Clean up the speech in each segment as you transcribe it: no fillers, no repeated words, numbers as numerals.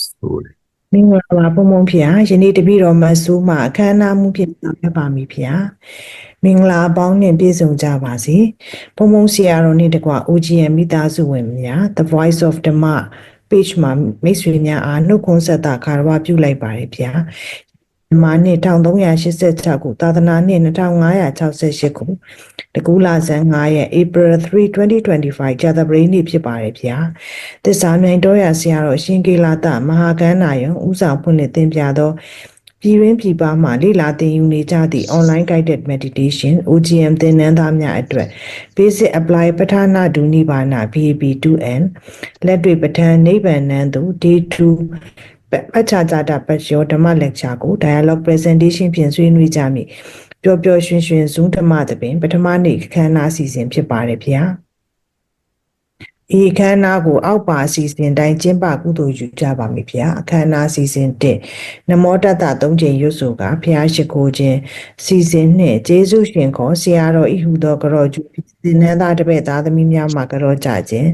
ဆိုတယ် မင်္ဂလာပါဘုံဘုံဖေယယနေ့တပည့်တော်မဆိုးမှာအခမ်းအနားမှုဖြစ်ပါမည်ဖေယမင်္ဂလာပေါင်းနဲ့ပြည့်စုံကြပါစေဘုံဘုံဆရာတော်နဲ့တကွ OGM မိသားစုဝင်များ The Voice of Dhamma page မှာမိတ်ဆွေများအားနှုတ်ခွန်းဆက်တာခါရဝပြုလိုက်ပါတယ်ဖေယမာနှစ်1386ခုသာသနာနှစ်2568ခုတကူလာဇန်9ရက် April 3 2025ကြာသပတေးနေ့ဖြစ်ပါတယ်ဗျာသစ္စာမြိုင်တော်ရဆရာတော်ရှင်ကေလာတမဟာကန္နာယံဥဆောင်ဖွင့်လှစ်သင်ပြသောပြည်ရင်းပြည်ပမှလေ့လာသင်ယူနေကြသည့် online guided meditation OGM သင်တန်းသားများအတွက် basic apply ပဌာနာဒုနိဗ္ဗာန် BAP2N လက်တွေ့ပဋ္ဌာန်းနိဗ္ဗာန်နန်းသို့ day 2ပတ်ချာကြတာပတ်ကျော်ဓမ္မလက်ချာကို dialogue presentation ဖြင့်ဆွေးနွေးကြမည်ပျော်ပျော်ရွှင်ရွှင် Zoom ဓမ္မသဘင်ပထမနေ့အခမ်းအနားအစီအစဉ်ဖြစ်ပါတယ်ဗျာဤအခမ်းအနားကိုအောက်ပါအစီအစဉ်တိုင်းကျင်းပကုသိုလ်ယူကြပါမယ်ဗျာအခမ်းအနားအစီအစဉ်1နမောတတ3ချိန်ရွတ်ဆိုကဘုရားရှိခိုးခြင်းအစီအစဉ်2ကျေးဇူးရှင်ခေါ်ဆရာတော်ဤဟူသောကရောကျူသင်္นานသားတပည့်သားသမီးများမှကရောကြခြင်း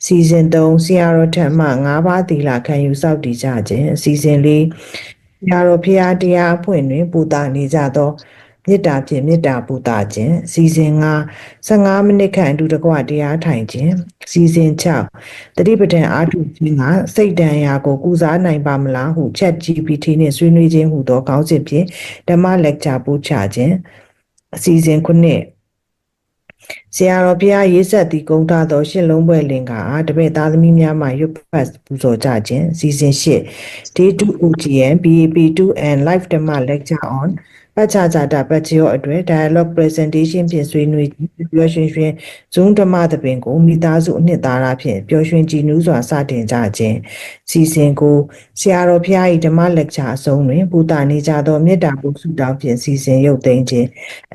အစီအစဉ်3ဆရာတော်ထံမှ9ပါးသီလခံယူစောင့်တည်ကြခြင်းအစီအစဉ်4ဆရာတော်ဖျားတရားအဖွင့်တွင်ပူတာနေကြသောမေတ္တာဖြင့်မေတ္တာပူတာခြင်းအစီအစဉ်5 15မိနစ်ခန့်အတူတကွတရားထိုင်ခြင်းအစီအစဉ်6တတိပဋ္ဌာန်အာထုခြင်းကစိတ်တန်ရာကိုကုစားနိုင်ပါမလားဟု ChatGPT နှင့်ဆွေးနွေးခြင်းဟူသောခေါင်းစဉ်ဖြင့်ဓမ္မလက်ချာပို့ချခြင်းအစီအစဉ်9ဆရာတော်ဘုရားရေးဆက်သည့်ဂုဏ်ထားသောရှစ်လုံးပွဲလင်္ကာအားတပည့်သားသမီးများမှရွတ်ဖတ်ပူဇော်ကြခြင်းအစီအစဉ်8 Day 2 OGM BAP2 and Live Dhamma Lecture on ပတ်ချာကြတာပတ်ကျော်အတွက် dialogue presentation ဖြင့်ဆွေးနွေးပျော်ရွှင်ရွှင် Zoom ဓမ္မသဘင်ကိုမိသားစုအနှစ်သာရဖြင့်ပျော်ရွှင်ကြည်နူးစွာစတင်ကြခြင်းစီစဉ်ကိုဆရာတော်ဘုရား၏ဓမ္မလက်ချာအဆုံးတွင်ပူတာနေကြသောမေတ္တာပူဆုတောင်းဖြင့်စီစဉ်ရုပ်သိမ်းခြင်း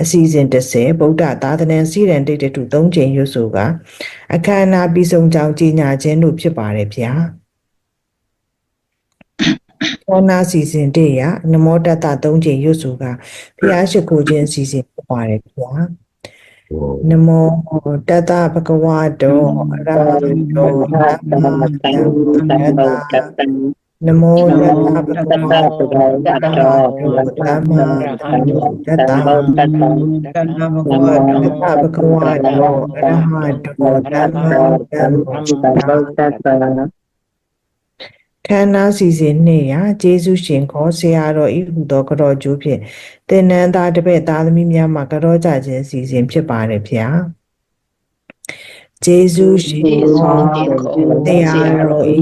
အစီအစဉ်10ဗုဒ္ဓသာသနာစီရန်တိတ်တု3ချိန်ရွတ်ဆိုကအခမ်းအနားပြီးဆုံးကြောင်းကြီးညာခြင်းတို့ဖြစ်ပါတယ်ဗျာခေါနာစီစဉ်တည်းရနမောတတ3ချိန်ရွတ်ဆိုကဘုရားရှိခိုးခြင်းစီစဉ်ဖြစ်ပါတယ်ဗျာနမောတတဗကဝတောအရဟတောသမ္မာသမ္ဗုဒ္ဓတ္တနမောတတဗကဝတောအရဟတောသမ္မာသမ္ဗုဒ္ဓတ္တနမောတတဗကဝတောအရဟတောသမ္မာသမ္ဗုဒ္ဓတ္တခန္ဓာစီစဉ်နှင့်ရာကျေးဇူးရှင်ခေါ်ဆရာတော်ဤဟူသောကရောကျိုးဖြင့်သင်္นานသားတပည့်သားသမီးများမှကရောကြခြင်းစီစဉ်ဖြစ်ပါတယ်ဗျာကျေးဇူးရှင်ခေါ်ဆရာတော်ဤ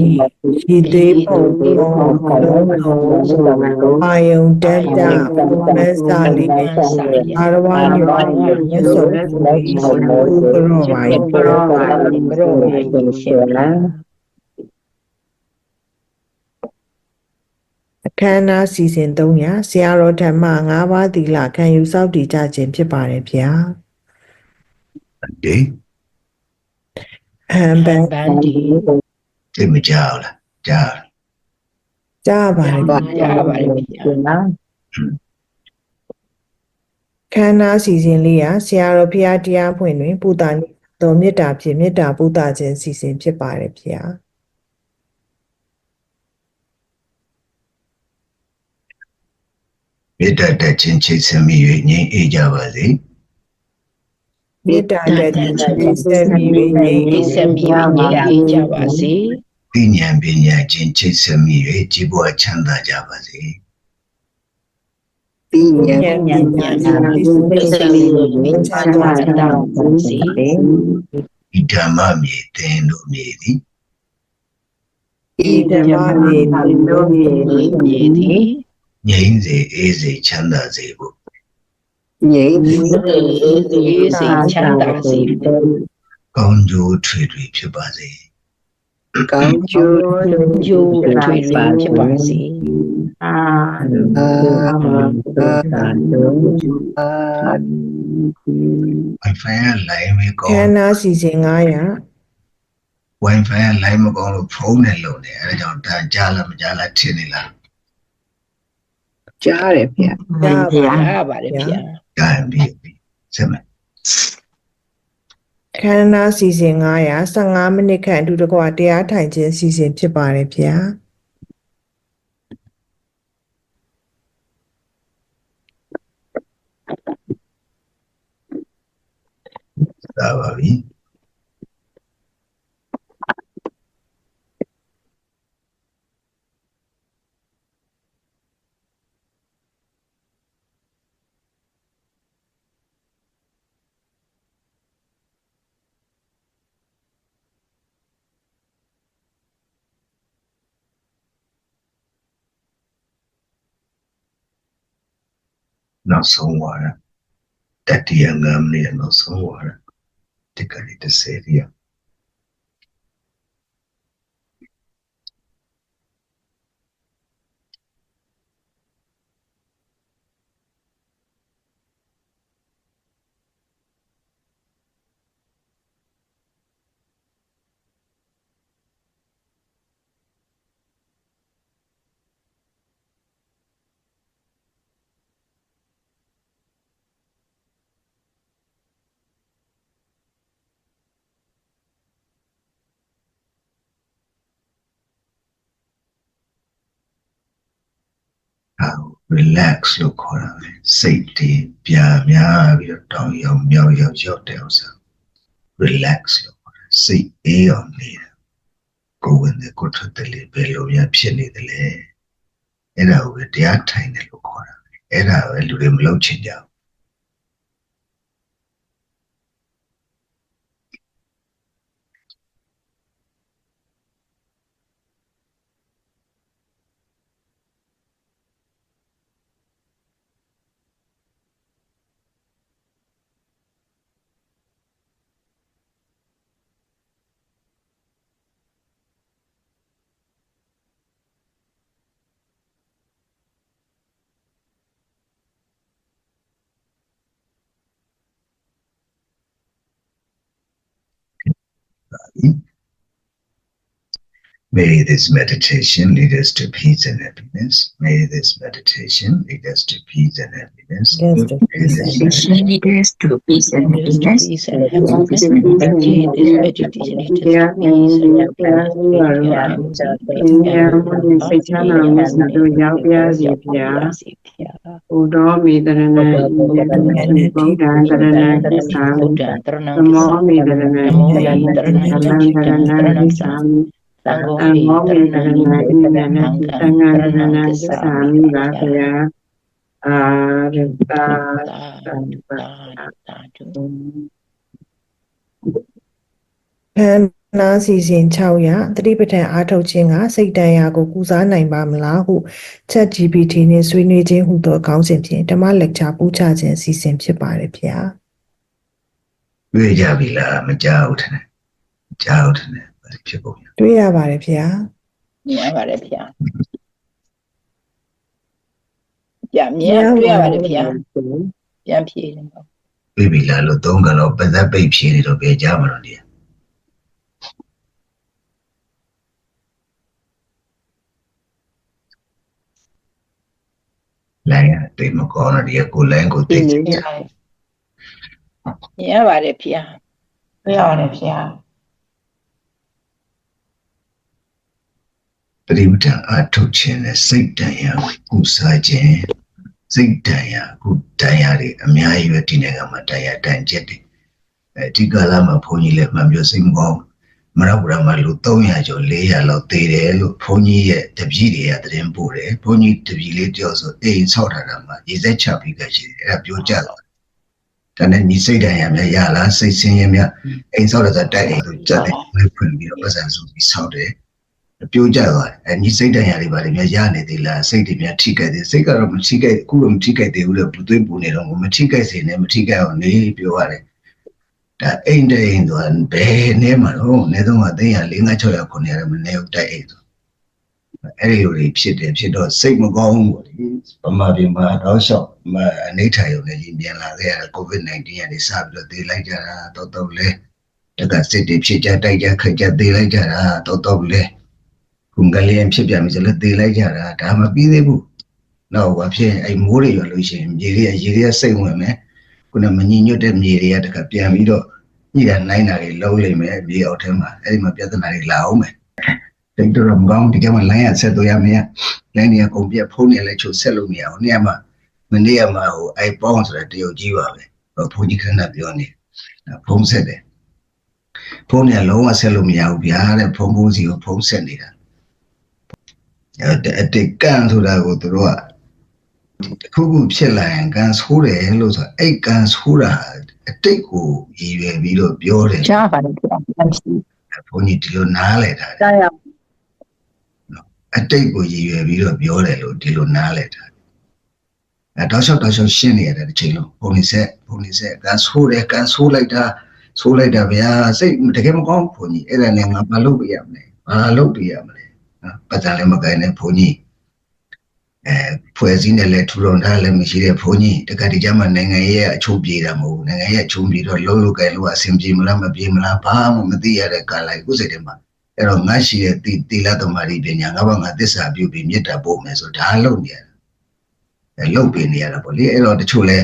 ရှိသေးပုံလုံးလုံးအာယုန်တတ္တမစ္စာလိအာရဝညောမြတ်စွာဘုရားရှင်ကိုကရောပါ၏ကရောရှင်လားအခမ်းအနားစီစဉ်300ဆရာတော်ဓမ္မ9ပါးသီလခံယူစောင့်တည်ကြခြင်းဖြစ်ပါတယ်ဗျာဒီဘန်ဒီသိမကြောက်လားကြားပါတယ်ဗျာခန္ဓာစီစဉ်လေးရာဆရာတော်ဘုရားတရားဖွင့်တွင်ပူတာနေသောမေတ္တာဖြင့်မေတ္တာပူတာခြင်းစီစဉ်ဖြစ်ပါတယ်ဗျာမေတ္တာတက်ခြင်းချိတ်ဆက်မိ၍ငြိမ်းအေးကြပါစေမေတ္တာတက်ခြင်းချိတ်ဆက်မိ၍ငြိမ်းအေးကြပါစေပညာပညာခြင်းချိတ်ဆက်မိ၍ကြီးပွားချမ်းသာကြပါစေပညာချိတ်ဆက်မိ၍ချမ်းသာကြပါစေဤဓမ္မမြေသင်တို့မြေသည်ဤဓမ္မမြေသင်တို့မြေသည်ငြိမ်းစေအေးစေချမ်းသာစေဖို့ငြိမ်းစေအေးစေချမ်းသာစေဖို့ကောင်းကျိုးထွေထွေဖြစ်ပါစေကောင်းကျိုးထွေထွေဖြစ်ပါစေWi-Fi လိုင်းမကောခန္ဓာစီစဉ်900 Wi-Fi လိုင်းမကောလို့ဖုန်းနဲ့လုပ်နေအဲဒါကြောင့်ဒါကြားလားမကြားလားထင်နေလားကြားတယ်ဗျာကြားပါတယ်ဗျာကြားပြီစမ်း ခန္ဓာစီစဉ်900 15မိနစ်ခန့်အတူတကွတရားထိုင်ခြင်းစီစဉ်ဖြစ်ပါတယ်ဗျာ သာပါပြီနောက်ဆုံးဝါဒတတိယ5မိနစ်နောက်ဆုံးဝါဒဒီကနေ့30ရက်relax လို့ခေါ်တာပဲစိတ်တွေပြာများပြီးတော့တောင်းရောက်မြောက်ရောက်တဲ့ဥစ္စာ relax လို့ခေါ်တာစိတ်အေးအောင်နေတာကိုယ်ဝင်တဲ့ကိုယ်ထွက်တဲ့လေဘယ်လိုများဖြစ်နေတယ်လဲအဲ့ဒါကိုတရားထိုင်တယ်လို့ခေါ်တာအဲ့ဒါပဲလူတွေမလုပ်ချင်ကြဘူးMay this meditation lead us to peace and happiness. May this meditation lead us to peace and happiness. Yes, to peace and Meditation lead us to peace and happiness. Peace and happiness. Again, this meditation lead us to peace and happiness. Khana စီစဉ်600သတိပဋ္ဌာန်အားထုတ်ခြင်းကစိတ်တန်ရာကိုကုစားနိုင်ပါမလားဟု ChatGPT နဲ့ဆွေးနွေးခြင်းဟူသောခေါင်းစဉ်ဖြင့်ဓမ္မလက်ချာပို့ချခြင်းစီစဉ်ဖြစ်ပါတယ်ဗျာ တွေ့ကြပြီလားမကြောက်ထင်တယ်ကြောက်ထင်တယ်ဖြစ်ပုံရ တွေ့ရပါတယ်ဗျာ မြင်ရပါတယ်ဗျာမြင်တွေ့ရပါတယ်ဗျာပြန်ဖြေတယ်ပေါ့ တွေ့ပြီလားလို့သုံးကတော့ပသက်ပိတ်ဖြေနေတော့ပြကြမှာတော့ဒီလိုင်းတိတ်မကောင်းတော့ဒီကိုလိုင်းကိုတိတ်ကြည့် မြင်ရပါတယ်ဗျာတွေ့ရပါတယ်ဗျာ ပရိပဋ္ဌာန်အထုတ်ခြင်းနဲ့စိတ်တန်ရာကိုကုစားခြင်းစိတ်တန်ရာကုတန်ရာတွေအများကြီးပဲဒီနိုင်ငံမှာတန်ရာတန်ချက်တွေဒီကာလမှာဘုန်းကြီးလည်းမှန်ပြောစိတ်မကောင်းမရဘူးမှာလူ300ကျော်400လောက်သေးတယ်လို့ဘုန်းကြီးရဲ့တပည့်တွေကသတင်းပို့တယ်ဘုန်းကြီးတပည့်လေးတယောက်ဆိုအိမ်ဆောက်ထားတာမှာရေစက်ချပြီးခဲ့ရှိတယ်အဲ့ဒါပြောကြတော့ဒါနဲ့ညီစိတ်တန်ရာများရလားစိတ်ဆင်းရဲများအိမ်ဆောက်တဲ့တိုက်အိမ်တို့ကြက်တယ်ဖွင့်ပြီးတော့ပတ်စံစုပြီးဆောက်တယ်ပြိုကျသွားတယ်ညီစိတ်တန်ရာတွေပါလေများရနေသေးလားစိတ်တွေများထိခိုက်သေးစိတ်ကတော့မထိခိုက်အခုတော့မထိခိုက်သေးဘူးလေဘူးသွေးပူနေတော့မထိခိုက်စေနဲ့မထိခိုက်အောင်နေပြောရတယ်ဒါအိမ်တဲ့အိမ်တော့ဘယ်နေမှာတော့နေတော့300 400 600 900မနေဘူးတိုက်အိမ်ဆိုအဲ့ဒီလိုတွေဖြစ်တယ်ဖြစ်တော့စိတ်မကောင်းဘူးပေါ့ဒီဗမာပြည်မှာတော့ရှော့အနေထိုင်ရုံနဲ့ရင်ပြန်လာခဲ့ရတာ COVID-19 ကနေစပြီးတော့သေလိုက်ကြတာတော့လဲတကစစ်တွေဖြစ်ကြတိုက်ကြခက်ကြသေလိုက်ကြတာတော့လဲခုငလျင်ဖြစ်ပြန်ပြီဆိုလည်းသေလိုက်ကြတာဒါမှပြီးသေးဘူးနောက်ဘာဖြစ်အဲ့မိုးတွေရွာလို့ရှိရင်ရေတွေကစိတ်ဝင်မယ်ခုနမညီညွတ်တဲ့မြေတွေကတခါပြန်ပြီးတော့ ညနိုင်တာတွေလုံးလိမ့်မယ်ဒီအောက်ထဲမှာအဲ့ဒီမှာပြဿနာတွေလာအောင်မယ်တိတ်တော့မကောင်းဒီကမှာလိုင်းရဆက်တော့ရမရလိုင်းနေကုန်ပြဖုန်းနေလဲချို့ဆက်လို့မရအောင်နေရာမှာမနေ့ကမှဟိုအိုက်ပေါင်းဆိုတဲ့တရုတ်ကြီးပါပဲဘုန်းကြီးခဏပြောနေဖုန်းဆက်တယ်ဖုန်းနေလုံးဝဆက်လို့မရဘူးဗျာတဲ့ဖုန်းစီကိုဖုန်းဆက်နေတာအတိတ်ကန်ဆိုတာကိုသူတို့ကခုဖြစ်လာရင်ကန်ဆိုးတယ်လို့ဆိုအဲ့ကန်ဆိုးတာအတိတ်ကိုရည်ရွယ်ပြီးတော့ပြောတယ် ကြားပါတယ်ဗျာပြန်ဖြေ ဘုန်းကြီးဒီလိုနားလဲတာ ကြားရ အတိတ်ကိုရည်ရွယ်ပြီးတော့ပြောတယ်လို့ဒီလိုနားလဲတာတောက်လျှောက်ရှင်းနေရတယ်တစ်ချိန်လုံးဘုန်းကြီးဆက်ကန်ဆိုးတယ်ကန်ဆိုးလိုက်တာဗျာစိတ်တကယ်မကောင်းဘုန်းကြီးအဲ့ဒါနဲ့ငါမလုပ်ပြရမလဲဘာလုပ်ပြရမလဲပတ်စံလည်းမကိုင်းနဲ့ဘုန်းကြီးဖွဲ့စည်းနဲ့လည်းထူထောင်ထားလည်းမရှိတဲ့ဘုန်းကြီးတခါတည်းကျမှနိုင်ငံရဲ့အချိုးပြေတာမဟုတ်နိုင်ငံရဲ့အချိုးပြေတော့လုံးလုံးကိုင်းလို့အဆင်ပြေမလားမပြေမလားဘာမှမသိရတဲ့ကာလကိုစိတ်ထဲမှာအဲ့တော့ငါရှိတဲ့တိလသမารိပညာငါဘာငါသစ္စာပြုပြီးမေတ္တာပို့မယ်ဆိုဒါလုပ်နေရတယ်လုပ်ပေးနေရတာပေါ့လေအဲ့တော့တချို့လဲ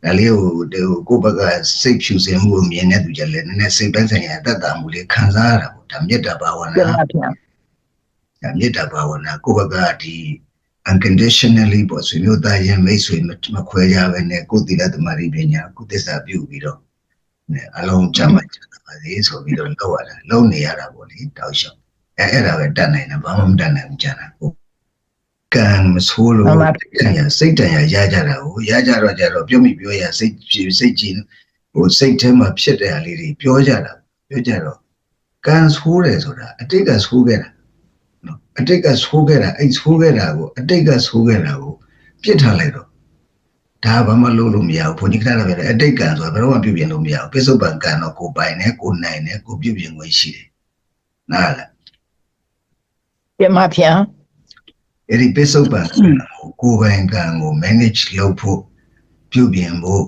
ဒါလေးကိုဘက်ကစိတ်ဖြူစင်မှုကိုမြင်တဲ့သူကြလဲနည်းနည်းစိတ်ပိုင်းဆိုင်ရာအတ္တမှုလေးခံစားရတာပေါ့ဒါမေတ္တာဘာဝနာ ပြန်ပါဗျာ ဒါမေတ္တာဘာဝနာကိုဘက်ကဒီ unconditionally ပေါ့ဆွေမျိုးသားရင်မိတ်ဆွေမခွဲကြဘဲနဲ့ကိုယ်တိလသမารိပညာကိုသစ္စာပြုပြီးတော့အလုံးချမ်းချမ်းပါစေဆိုပြီးတော့လုပ်နေရတာပေါ့လေတောက်လျှောက်အဲ့ဒါပဲတတ်နိုင်တယ်ဘာမှမတတ်နိုင်ဘူးကြတာကိုကံမဆိုးလို့စိတ်တန်ရကြတာကိုရကြတော့ပြောမိပြောရစိတ်ကြည်ဟိုစိတ်ထဲမှာဖြစ်တဲ့အလေးတွေပြောကြတော့ကံဆိုးတယ်ဆိုတာအတိတ်ကဆိုးခဲ့တာနော်အတိတ်ကဆိုးခဲ့တာအဲ့ဆိုးခဲ့တာကိုအတိတ်ကဆိုးခဲ့တာကိုပြစ်ထားလိုက်တော့ဒါဘာမှလို့မရဘူးဘုန်းကြီးခဏလည်းပြောတယ်အတိတ်ကံဆိုတာဘယ်တော့မှပြုပြင်လို့မရဘူးပိဿုပန်ကံတော့ကိုပိုင်နဲ့ကိုနိုင်နဲ့ကိုပြုပြင်ခွင့်ရှိတယ်နားလား ပြန်ပါဗျာ အဲ့ဒီပိဿုပန်ကိုပိုင်ကံကို manage လုပ်ဖို့ပြုပြင်ဖို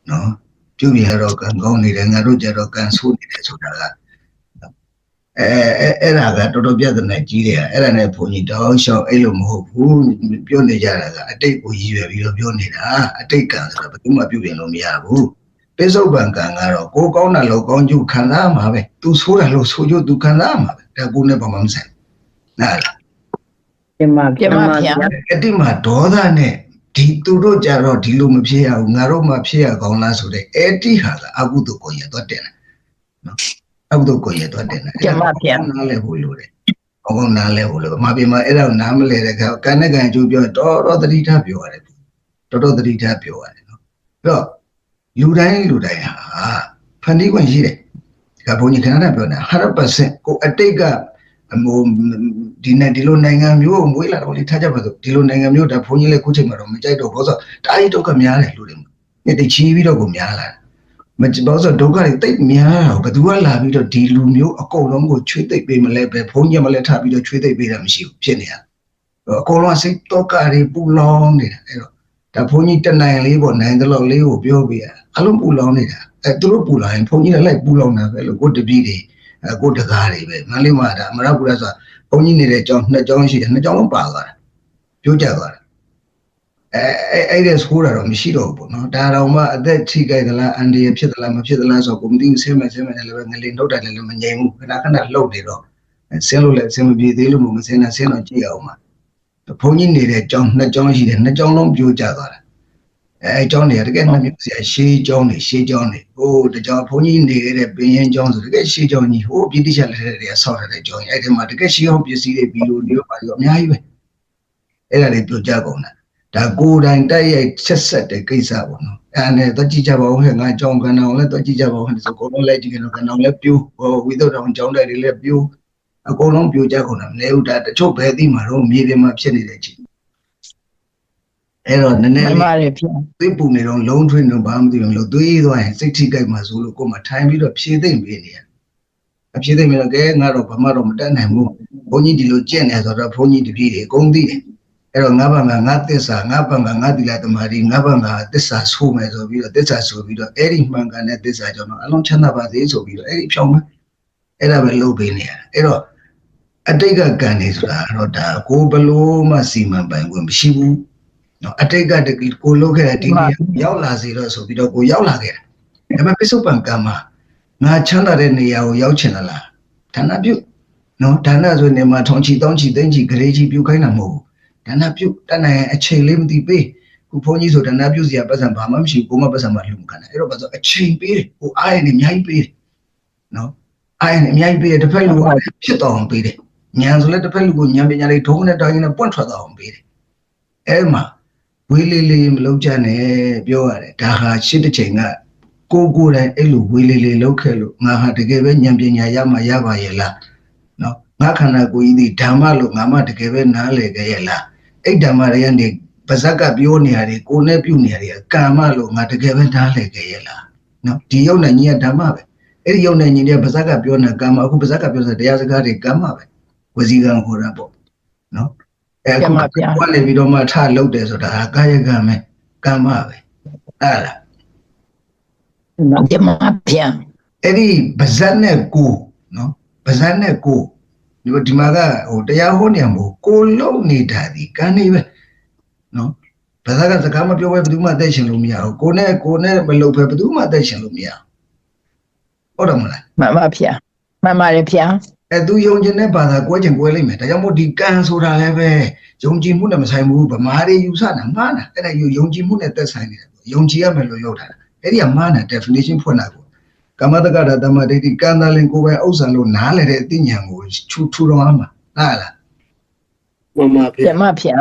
့နော်ပြုပြင်ရတော့ကံကောင်းနေတယ်ငါတို့ကြတော့ကံဆိုးနေတယ်ဆိုတာကအဲ့ဒါကတော်တော်ပြဿနာကြီးတယ်အဲ့ဒါနဲ့ဘုန်းကြီးတောင်းလျှောက်အဲ့လိုမဟုတ်ဘူးပြောနေကြတာကအတိတ်ကိုရည်ရွယ်ပြီးတော့ပြောနေတာအတိတ်ကံဆိုတာဘယ်သူမှပြုပြင်လို့မရဘူးပိဿုပန်ကံကတော့ကိုကောင်းတာလို့ကောင်းကျိုးခံစားမှာပဲသူဆိုးတာလို့ဆိုးကျိုးသူခံစားမှာပဲဒါကိုနဲ့ဘာမှမဆိုင်နားလား ပြန်ပါဗျာ အတိမဒေါသနဲ့ဒီသူတို့ကြတော့ဒီလိုမဖြစ်ရဘူးငါတို့မှဖြစ်ရကောင်းလားဆိုတဲ့အဲ့ဒီဟာကအကုသိုလ်ကိုရတော့တယ်နော်အကုသိုလ်ကိုရတော့တယ်နားလဲဖို့လိုတယ်ဘောကောနားလဲဖို့လိုမပြေမအဲ့ဒါနားမလဲတဲ့ကကံနဲ့ကံကျိုးပြောတော်သတိထားပြောရတယ်တော်သတိထားပြောရတယ်နော်ပြီးတော့လူတိုင်းဟာဖန်တီးခွင့်ရှိတယ်ဒီကဘုန်းကြီးခဏပြောနေတာ 100% ကိုအတိတ်ကဒီလိုနိုင်ငံမျိုးကိုမွေးလာတော့လေထားကြပါစို့ဒီလိုနိုင်ငံမျိုးဒါဘုန်းကြီးလည်းခုချိန်မှာတော့မကြိုက်တော့ဘောဆိုတားရီဒုက္ခများတယ်လူတွေနဲ့တချီပြီးတော့ကိုများလာမဘောဆိုဒုက္ခတွေတိတ်များတော့ဘယ်သူကလာပြီးတော့ဒီလူမျိုးအကုန်လုံးကိုချွေးသိပ်ပေးမလဲပဲဘုန်းကြီးမလဲထားပြီးတော့ချွေးသိပ်ပေးတာမရှိဘူးဖြစ်နေတာအကုန်လုံးစိတ်တော့ကတွေပူလောင်နေတာအဲ့တော့ဒါဘုန်းကြီးတနိုင်လေးပေါ့နိုင်တဲ့လောက်လေးကိုပြောပြရအလုံးပူလောင်နေတာသူတို့ပူလောင်ရင်ဘုန်းကြီးလည်းလိုက်ပူလောင်တာပဲလို့ကိုတပည့်တွေကိုတကားတွေပဲမလေးမဒါအမရပူရဆိုတာဘုန်းကြီးနေတဲ့အကြောင်းနှစ်ကြောင်းရှိတယ်နှစ်ကြောင်းလုံးပါသွားတာပြောကြသွားတာအဲ့ဒါဆိုးတာတော့မရှိတော့ဘူးပေါ့နော်ဒါတော့မှအသက်ထိကြိုက်သလားအန်ဒီရဖြစ်သလားမဖြစ်သလားဆိုတော့ကိုမသိဘူးဆင်းမယ်လည်းပဲငလင်ထုတ်တယ်လည်းမငြိမ်ဘူးခဏလှုပ်နေတော့ဆင်းလို့လည်းဆင်းမပြေသေးလို့မဆင်းတော့ကြည့်အောင်ပါဘုန်းကြီးနေတဲ့အကြောင်းနှစ်ကြောင်းရှိတယ်နှစ်ကြောင်းလုံးပြောကြသွားတာအဲเจ้าနေတကယ်နှမျိုးဆရာရှေးเจ้าနေဟိုတကြောင်ဘုန်းကြီးနေခဲ့တဲ့ပင်ရင်เจ้าဆိုတကယ်ရှေးเจ้าကြီးဟိုပြည့်တိကျလက်တွေကဆောက်ထားတဲ့เจ้าကြီးအဲ့ဒီမှာတကယ်ရှေးအောင်ပစ္စည်းတွေပြီးလို့နေတော့ပါရောအများကြီးပဲအဲ့ဒါတွေပြောကြကုန်တာဒါကိုယ်တိုင်တိုက်ရိုက်ဆက်ဆက်တဲ့ကိစ္စပေါ့နော်အဲ့ဒါနဲ့တော့ကြည့်ကြပါဦးဟဲ့ငါเจ้าကဏ္ဍအောင်လဲတော့ကြည့်ကြပါဦးဟဲ့ဆိုကိုယ်လုံးလိုက်ကြည့်ကြတော့ကဏ္ဍအောင်လဲပြိုးဝိသုဒ္ဓအောင်เจ้าတိုက်တွေလဲပြိုးအကုန်လုံးပြိုကြကုန်တာမလဲဦးဒါတချို့ပဲသိမှာတော့မြေပြင်မှာဖြစ်နေတဲ့ချင်းအဲ့တော့နည်းနည်းလေးသိပူနေတော့လုံးထွင်းတော့ဘာမှမသိဘူးလို့သွေးသွားရင်စိတ်ထိကြိုက်မှဆိုလို့ကိုယ်မှထိုင်ပြီးတော့ဖြည့်သိမ့်ပေးနေရအဖြည့်သိမ့်ပြီးတော့ကဲငါတော့ဘာမှတော့မတတ်နိုင်ဘူးဘုန်းကြီးဒီလိုကြက်နေဆိုတော့ဘုန်းကြီးတပည့်တွေအကုန်သိတယ်အဲ့တော့ငါဘာငါသစ္စာငါဘာငါသီလသမารိငါဘာငါသစ္စာဆိုးမယ်ဆိုပြီးတော့သစ္စာဆိုပြီးတော့အဲ့ဒီမှန်ကန်တဲ့သစ္စာကြောင့်တော့အလုံးချမ်းသာပါစေဆိုပြီးတော့အဲ့ဒီဖြောင်းမယ်အဲ့ဒါပဲလုပ်ပေးနေရအဲ့တော့အတိတ်ကကံနေဆိုတာတော့ဒါကိုဘလို့မှစီမံပိုင်ခွင့်မရှိဘူးနော်အတိတ်ကတကယ်ကိုလုပ်ခဲ့တဲ့ဒီနေ့ရောက်လာစေတော့ဆိုပြီးတော့ကိုရောက်လာခဲ့တယ်ဒါပေမဲ့ပိဿုပန်ကံမှာ ငါချမ်းသာတဲ့နေရာကိုရောက်ချင်လားဒါနပြုနော်ဒါနဆိုနေမှာထောင်ချီတောင်းချီသိမ့်ချီဂရေချီပြုခိုင်းတာမဟုတ်ဘူးဒါနပြုတတ်နိုင်အချိန်လေးမသိပေးခုဘုန်းကြီးဆိုဒါနပြုစရာပတ်စံဘာမှမရှိဘူးကိုမပတ်စံမှလှူမခံတယ်အဲ့တော့ဘာလို့အချိန်ပေးတယ်ဟိုအားရနေအများကြီးပေးတယ်နော်အားရနေအများကြီးပေးတယ်တစ်ဖက်လူကဖြစ်တော်အောင်ပေးတယ်ဉာဏ်ဆိုလည်းတစ်ဖက်လူကိုဉာဏ်ပညာလေးဒုံးနဲ့တိုင်းနဲ့ပွန့်ထွက်တော်အောင်ပေးတယ်အဲ့မှာဝေးလေးလေးမလုံးချနဲ့ပြောရတယ်ဒါဟာရှစ်တစ်ချိန်ကကိုယ်တိုင်အဲ့လိုဝေးလေးလေးလောက်ခဲ့လို့ငါဟာတကယ်ပဲဉာဏ်ပညာရမှရပါရဲ့လားနော်ငါခန္ဓာကိုယ်ကြီးဒီဓမ္မလို့ငါမှတကယ်ပဲနားလည်ခဲ့ရဲ့လားအဲ့ဓမ္မတွေကနေပါဇက်ကပြောနေရတယ်ကိုယ်နဲ့ပြုနေရတယ်ကာမလို့ငါတကယ်ပဲနားလည်ခဲ့ရဲ့လားနော်ဒီယုံနဲ့ညီကဓမ္မပဲအဲ့ဒီယုံနဲ့ညီတဲ့ပါဇက်ကပြောနေကာမအခုပါဇက်ကပြောတဲ့တရားစကားတွေကာမပဲဝစီကံခေါ်တာပေါ့နော်အဲ့အခုဘာလဲပြီးတော့မှထလုပ်တယ်ဆိုတာကာယကံပဲကာမပဲအဲ့လားဓမ္မဗျာအဲ့ဒီပါဇက်နဲ့ကိုနော်ပါဇက်နဲ့ကိုဒီမှာကဟိုတရားဟောနေမှာကိုလုံနေတာဒီကံနေပဲနော်ပါဇက်ကစကားမပြောဘဲဘယ်သူမှသိရှင်လို့မရဘူးကိုနဲ့မလုပ်ဘဲဘယ်သူမှသိရှင်လို့မရဟုတ်တယ်မလားမှန်ပါဗျာမှန်ပါတယ်ဗျာအဲ့သူယုံကျင်တဲ့ဘာသာကွဲချင်ကွဲလိမ့်မယ်ဒါကြောင့်မို့ဒီကံဆိုတာလည်းပဲယုံကြည်မှုနဲ့မဆိုင်ဘူးဗမာတွေယူဆတာမှားတာအဲ့ဒါယုံကြည်မှုနဲ့သက်ဆိုင်နေတယ်ယုံကြည်ရမယ်လို့ပြောထားတာအဲ့ဒီကမှားတာ definition ဖွင့်တာကိုကမ္မတက္ကရာတမဒိဋ္ဌိကံတလင်ကိုယ်ပဲဥစ္စာလို့နားလေတဲ့အသိဉာဏ်ကိုထူတော်မှာဟုတ်လားမှန်ပါဗျာမှန်ပါဗျာ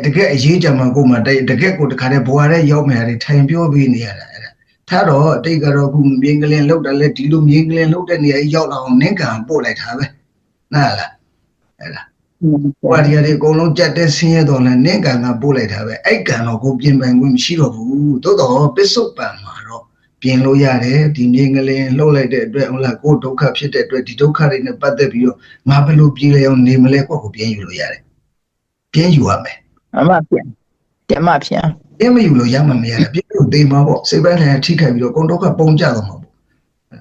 တကယ်အရေးကြမှာကိုမှတကယ်ကိုတခါတည်းဘွာတဲ့ရောက်မယ်ထိုင်ပြောပြီးနေရတာအဲ့ဒါထားတော့တိတ်ကတော့ခုမြင်းကလင်လောက်တယ်လေဒီလိုမြင်းကလင်လောက်တဲ့နေရာရောက်လာအောင်နင်းကံပို့လိုက်တာပဲဟုတ်လားအဲ့ဒါဘွာရီတွေအကုန်လုံးကြက်တဲ့ဆင်းရဲတော်လဲနင်းကံကပို့လိုက်တာပဲအဲ့ကံတော့ကိုပြင်ပန်ခွင့်မရှိတော့ဘူးသို့တော့ပစ္စုပန်မှာတော့ပြင်လို့ရတယ်ဒီမြင်းကလေးလှုပ်လိုက်တဲ့အတွက်ဟုတ်လားကိုဒုက္ခဖြစ်တဲ့အတွက်ဒီဒုက္ခတွေနဲ့ပတ်သက်ပြီးတော့ငါဘယ်လိုပြေးလဲအောင်နေမလဲကိုပြင်ယူလို့ရတယ်ပြင်ယူရမယ်အမှပြန်ဓမ္မဖြာပြင်မယူလို့ရမှမရတယ်ပြင်လို့သိမှာပေါ့စိတ်ပိုင်းလည်းထိခိုက်ပြီးတော့ကိုဒုက္ခပုံကြတော့မှာပေါ့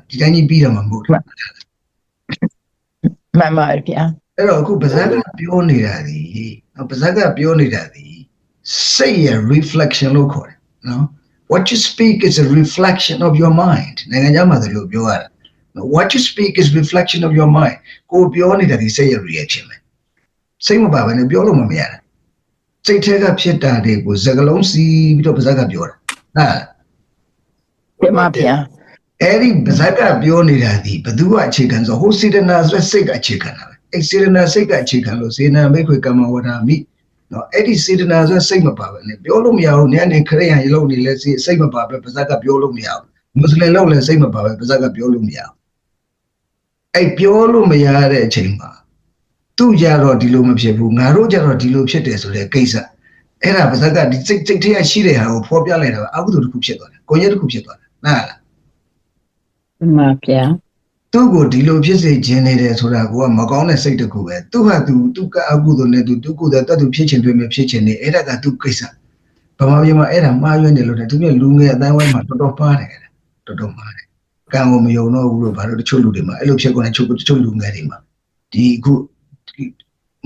ဒီတိုင်းကြီးပြီးတော့မှာမဟုတ်ဘူးမှန်ပါဗျာအဲ့တော့အခုပါဇက်ကပြောနေတာဒီပါဇက်ကပြောနေတာဒီစိတ်ရဲ့ reflection လို့ခေါ်တယ်နော်What you speak is a reflection of your mind. နိုင်ငံခြားမှာလို့ပြောရတာ What you speak is reflection of your mind. ကိုပြောနေတာဒီစိတ်ရဲ့ reaction ပဲစိတ်မပါဘဲနဲ့ပြောလို့မရတာစိတ်ထဲကဖြစ်တာတွေကိုစကားလုံးစီးပြီးတော့ပါဇက်ကပြောတာဟုတ်ပါဗျာအဲ့ဒီပါဇက်ကပြောနေတာဒီဘသူကအခြေခံဆိုဟိုစေတနာဆိုစိတ်ကအခြေခံတာပဲအဲ့စေတနာစိတ်ကအခြေခံလို့စေနာမိခွေကမ္မဝဒမိနော်အဲ့ဒီစေတနာဆိုစိတ်မပါပဲနဲ့ပြောလို့မရဘူးနည်းနည်းခရိယာရေလုံးနေလဲစိတ်မပါပဲပါဇက်ကပြောလို့မရဘူးမွတ်စလင်လုံးလဲစိတ်မပါပဲပါဇက်ကပြောလို့မရဘူးအဲ့ပြောလို့မရတဲ့အချိန်မှာသူ့ကြတော့ဒီလိုမဖြစ်ဘူးငါတို့ကြတော့ဒီလိုဖြစ်တယ်ဆိုတဲ့ကိစ္စအဲ့ဒါပါဇက်ကဒီစိတ်ထဲရရှိတဲ့ဟာကိုဖော်ပြလိုက်တာအကုသိုလ်တစ်ခုဖြစ်သွားတယ်ကိုယ်ရတစ်ခုဖြစ်သွားတယ်နားလားမှန်ပါဗျာသူ့ကိုဒီလိုဖြစ်စေခြင်းနေတယ်ဆိုတာကမကောင်းတဲ့စိတ်တစ်ခုပဲသူဟာသူကအကုသိုလ်နဲ့သူကိုယ်တတ်သူဖြစ်ခြင်းတွေမဖြစ်ခြင်းနေအဲ့ဒါကသူကိစ္စဗမာပြည်မှာအဲ့ဒါမှားယွင်းတယ်လို့သူကလူငယ်အတိုင်းဝိုင်းမှာတော်တော်ပါတယ်တော်တော်မှားတယ်ကံကိုမယုံတော့ဘူးလို့ဘာလို့တချို့လူတွေမှာအဲ့လိုဖြစ်ကုန်တဲ့တချို့လူငယ်တွေမှာဒီအခု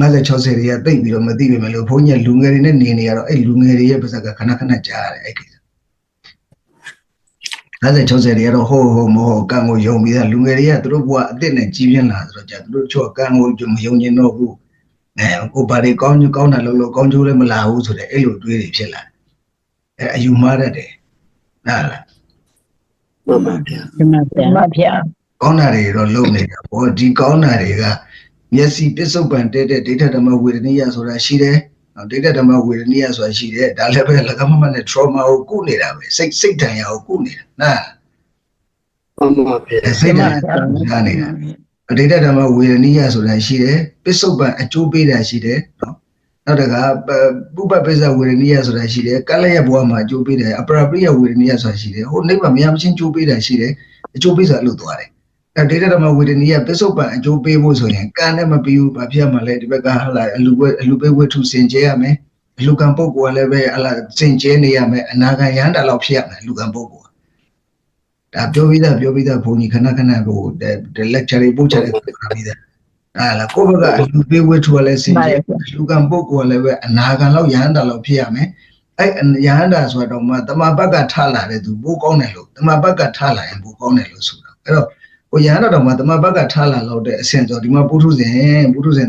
50-60တွေကတိတ်ပြီးတော့မသိပေမဲ့လို့ဘုန်းကြီးလူငယ်တွေနဲ့နေရတော့အဲ့လူငယ်တွေရဲ့ပါဇက်ကခဏခဏကြားရတယ်အဲ့ကိစ္စ50-60တွေကတော့ဟိုမဟုတ်ကံကိုယုံပြီးသားလူငယ်တွေကသူတို့ဘဝအစ်စ်နဲ့ကြီးပြင်းလာဆိုတော့ကြာသူတို့ချို့ကံကိုမယုံကျင်တော့ဘူးကိုဘာတွေကောင်းတာလို့ကောင်းကျိုးလည်းမလာဘူးဆိုတဲ့အဲ့လိုတွေးတွေဖြစ်လာတယ်အယူမှားတတ်တယ်ဟုတ်လားမှန်ပါဗျာမှန်ပါဗျာကောင်းတာတွေတော့လုံနေတာဘောဒီကောင်းတာတွေကမျက်စိပစ္စုပန်တဲ့ဒိဋ္ဌဓမ္မဝေဒနိယဆိုတာရှိတယ်ဒိဋ္ဌဓမ္မဝေဒနိယဆိုတာရှိတယ်ဒါလည်းပဲလကမမနဲ့ trauma ကိုကုနေတာပဲစိတ်ဒဏ်ရာကိုကုနေတာနားမှန်ပါဗျာစိတ်ဒဏ်ရာနေတာဒိဋ္ဌဓမ္မဝေဒနိယဆိုတာရှိတယ်ပစ္စုပန်အကျိုးပေးတာရှိတယ်နော်နောက်တကပုပ္ပပိစ္ဆဝေဒနိယဆိုတာရှိတယ်ကလျက်ဘဝမှာအကျိုးပေးတယ်အပရပရိယဝေဒနိယဆိုတာရှိတယ်ဟိုနိဗ္ဗာန်မရမချင်းအကျိုးပေးတာရှိတယ်အကျိုးပေးဆိုတာလို့သွားတယ်ဒိဋ္ဌဓမ္မဝေဒနိယပစ္စုပန်အကျိုးပေးဖို့ဆိုရင်ကံနဲ့မပြီးဘူးဘာဖြစ်မှာလဲဒီဘက်ကဟာလာအလူပေးဝတ္ထုစင်ကြဲရမယ်အလူကံပုဂ္ဂိုလ်ကလည်းပဲအလားစင်ကြဲနေရမယ်အနာဂံရဟန္တာလောက်ဖြစ်ရမယ်အလူကံပုဂ္ဂိုလ်ဒါပြောပြီးသားဘုန်းကြီးခဏကိုဒီ lecture တွေပို့ချတယ်ပြောပြီးသားလာကိုဘကအလူပေးဝတ္ထုကလည်းစင်ကြဲအလူကံပုဂ္ဂိုလ်ကလည်းပဲအနာဂံလောက်ရဟန္တာလောက်ဖြစ်ရမယ်အဲ့ရဟန္တာဆိုတော့မှတမဘက်ကထားလာတဲ့သူပိုးကောင်းတယ်လို့တမဘက်ကထားလာရင်ပိုးကောင်းတယ်လို့ဆိုတာအဲ့တော့ ကိုရဟန်းတော်မှာတမဘက်ကထားလာလို့တဲ့အဆင့်ဆိုဒီမှာပုထုဇဉ်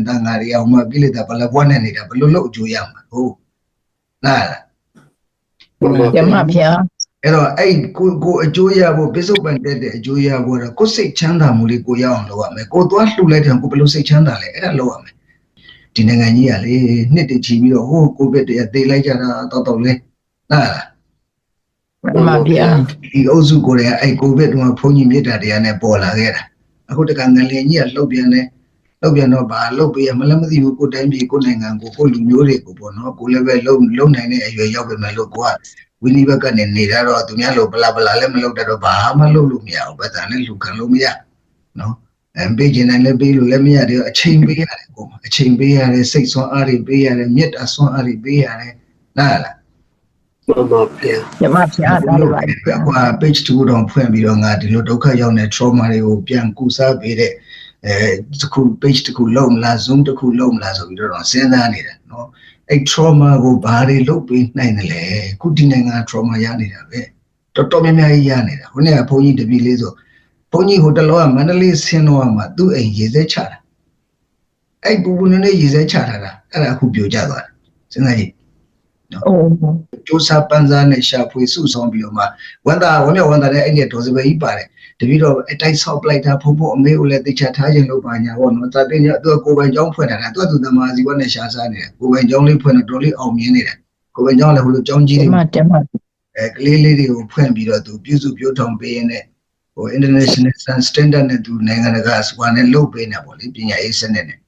တန်ဃာတွေအောင်မှာကိလေသာဘလဘွားနဲ့နေတာဘယ်လိုလုပ်အကျိုးရမှာဟုတ်လား ကျမဖျား အဲ့တော့အဲ့ကိုအကျိုးရဖို့ပစ္စုပန်တဲ့အကျိုးရဖို့တော့ကိုစိတ်ချမ်းသာမှုလေးကိုရအောင်လုပ်ရမယ်ကိုသွားလှူလိုက်တယ်ကိုဘယ်လိုစိတ်ချမ်းသာလဲအဲ့ဒါလုပ်ရမယ်ဒီနိုင်ငံကြီးကလေနှစ်တချီပြီးတော့ဟိုကိုဗစ်တည်းသေလိုက်ကြတာတော့လဲဟာ ကျမဖျား ဒီအုပ်စုကိုယ်တိုင်အဲ့ကိုဗစ်တုန်းကဘုန်းကြီးမြစ်တာတရားနဲ့ပေါ်လာခဲ့တာအခုတကငလင်ကြီးကလှုပ်ပြန်တော့ဘာလှုပ်ပြရမလဲမသိဘူးကိုတိုင်းပြည်ကိုနိုင်ငံကိုလူမျိုးတွေကိုပေါ့နော်ကိုလည်းပဲလုံနိုင်တဲ့အရွယ်ရောက်ပြီမဲ့လို့ကိုကဝီနီဘက်ကနေနေတာတော့သူများလို့ဘလာလည်းမလုပ်တတ်တော့ဘာမှလုပ်လို့မရဘူးဘာသာနဲ့လူခံလို့မရနော်ပေးချင်တယ်လည်းပေးလို့လည်းမရတယ်အချိန်ပေးရတယ်ကိုအချိန်ပေးရတယ်စိတ်ဆွမ်းအားတွေပေးရတယ်မြတ်တာဆွမ်းအားတွေပေးရတယ်နားလား ကျမဖျားတာလို့ပါ ကွာ page 2တော့ဖွင့်ပြီးတော့ငါဒီလိုဒုက္ခရောက်နေ trauma တွေကိုပြန်ကုစားပေးတဲ့တစ်ခု page တစ်ခုလုံးလား zoom တစ်ခုလုံးလားဆိုပြီးတော့စဉ်းစားနေတယ်နော်အဲ့ trauma ကိုဘာတွေလုပ်ပေးနိုင်တယ်လဲခုဒီနိုင်ငံ trauma ရနေတာပဲတော်တော်များများကြီးရနေတာခုနေ့ကဘုန်းကြီးတပည့်လေးဆိုဘုန်းကြီးဟိုတလောကမန္တလေးဆင်းတော့မှသူ့အိမ်ရေစဲချတာအဲ့ပူပူနေရေစဲချထားတာအဲ့ဒါအခုပြိုကျသွားတယ်စဉ်းစားကြည့် အိုး ကျိုးစားပန်းစားနဲ့ရှာဖွေစုဆောင်ပြီးတော့မှဝန်တာနဲ့အဲ့ဒီဒေါ်စပယ်ကြီးပါတယ်တပည့်တော့အတိုက်ဆောက်ပလိုက်တာဖုံအမေကိုလည်းသိချထားခြင်းလို့ပါညာပေါ့နော်တာတင်ရသူကကိုယ်ပိုင်ကျောင်းဖွင့်တာသူသမားစီဝတ်နဲ့ရှာစားနေတယ်ကိုယ်ပိုင်ကျောင်းလေးဖွင့်တော့တော်လေးအောင်မြင်နေတယ်ကိုယ်ပိုင်ကျောင်းလည်းဟိုလိုကျောင်းကြီးတွေကလေးလေးတွေကိုဖွင့်ပြီးတော့သူပြုစုပြောထောင်ပေးရင်းနဲ့ဟို international standard နဲ့သူနိုင်ငံတကာစွာနဲ့လုပ်ပေးနေပေါ့လေပညာရေးစနစ်နဲ့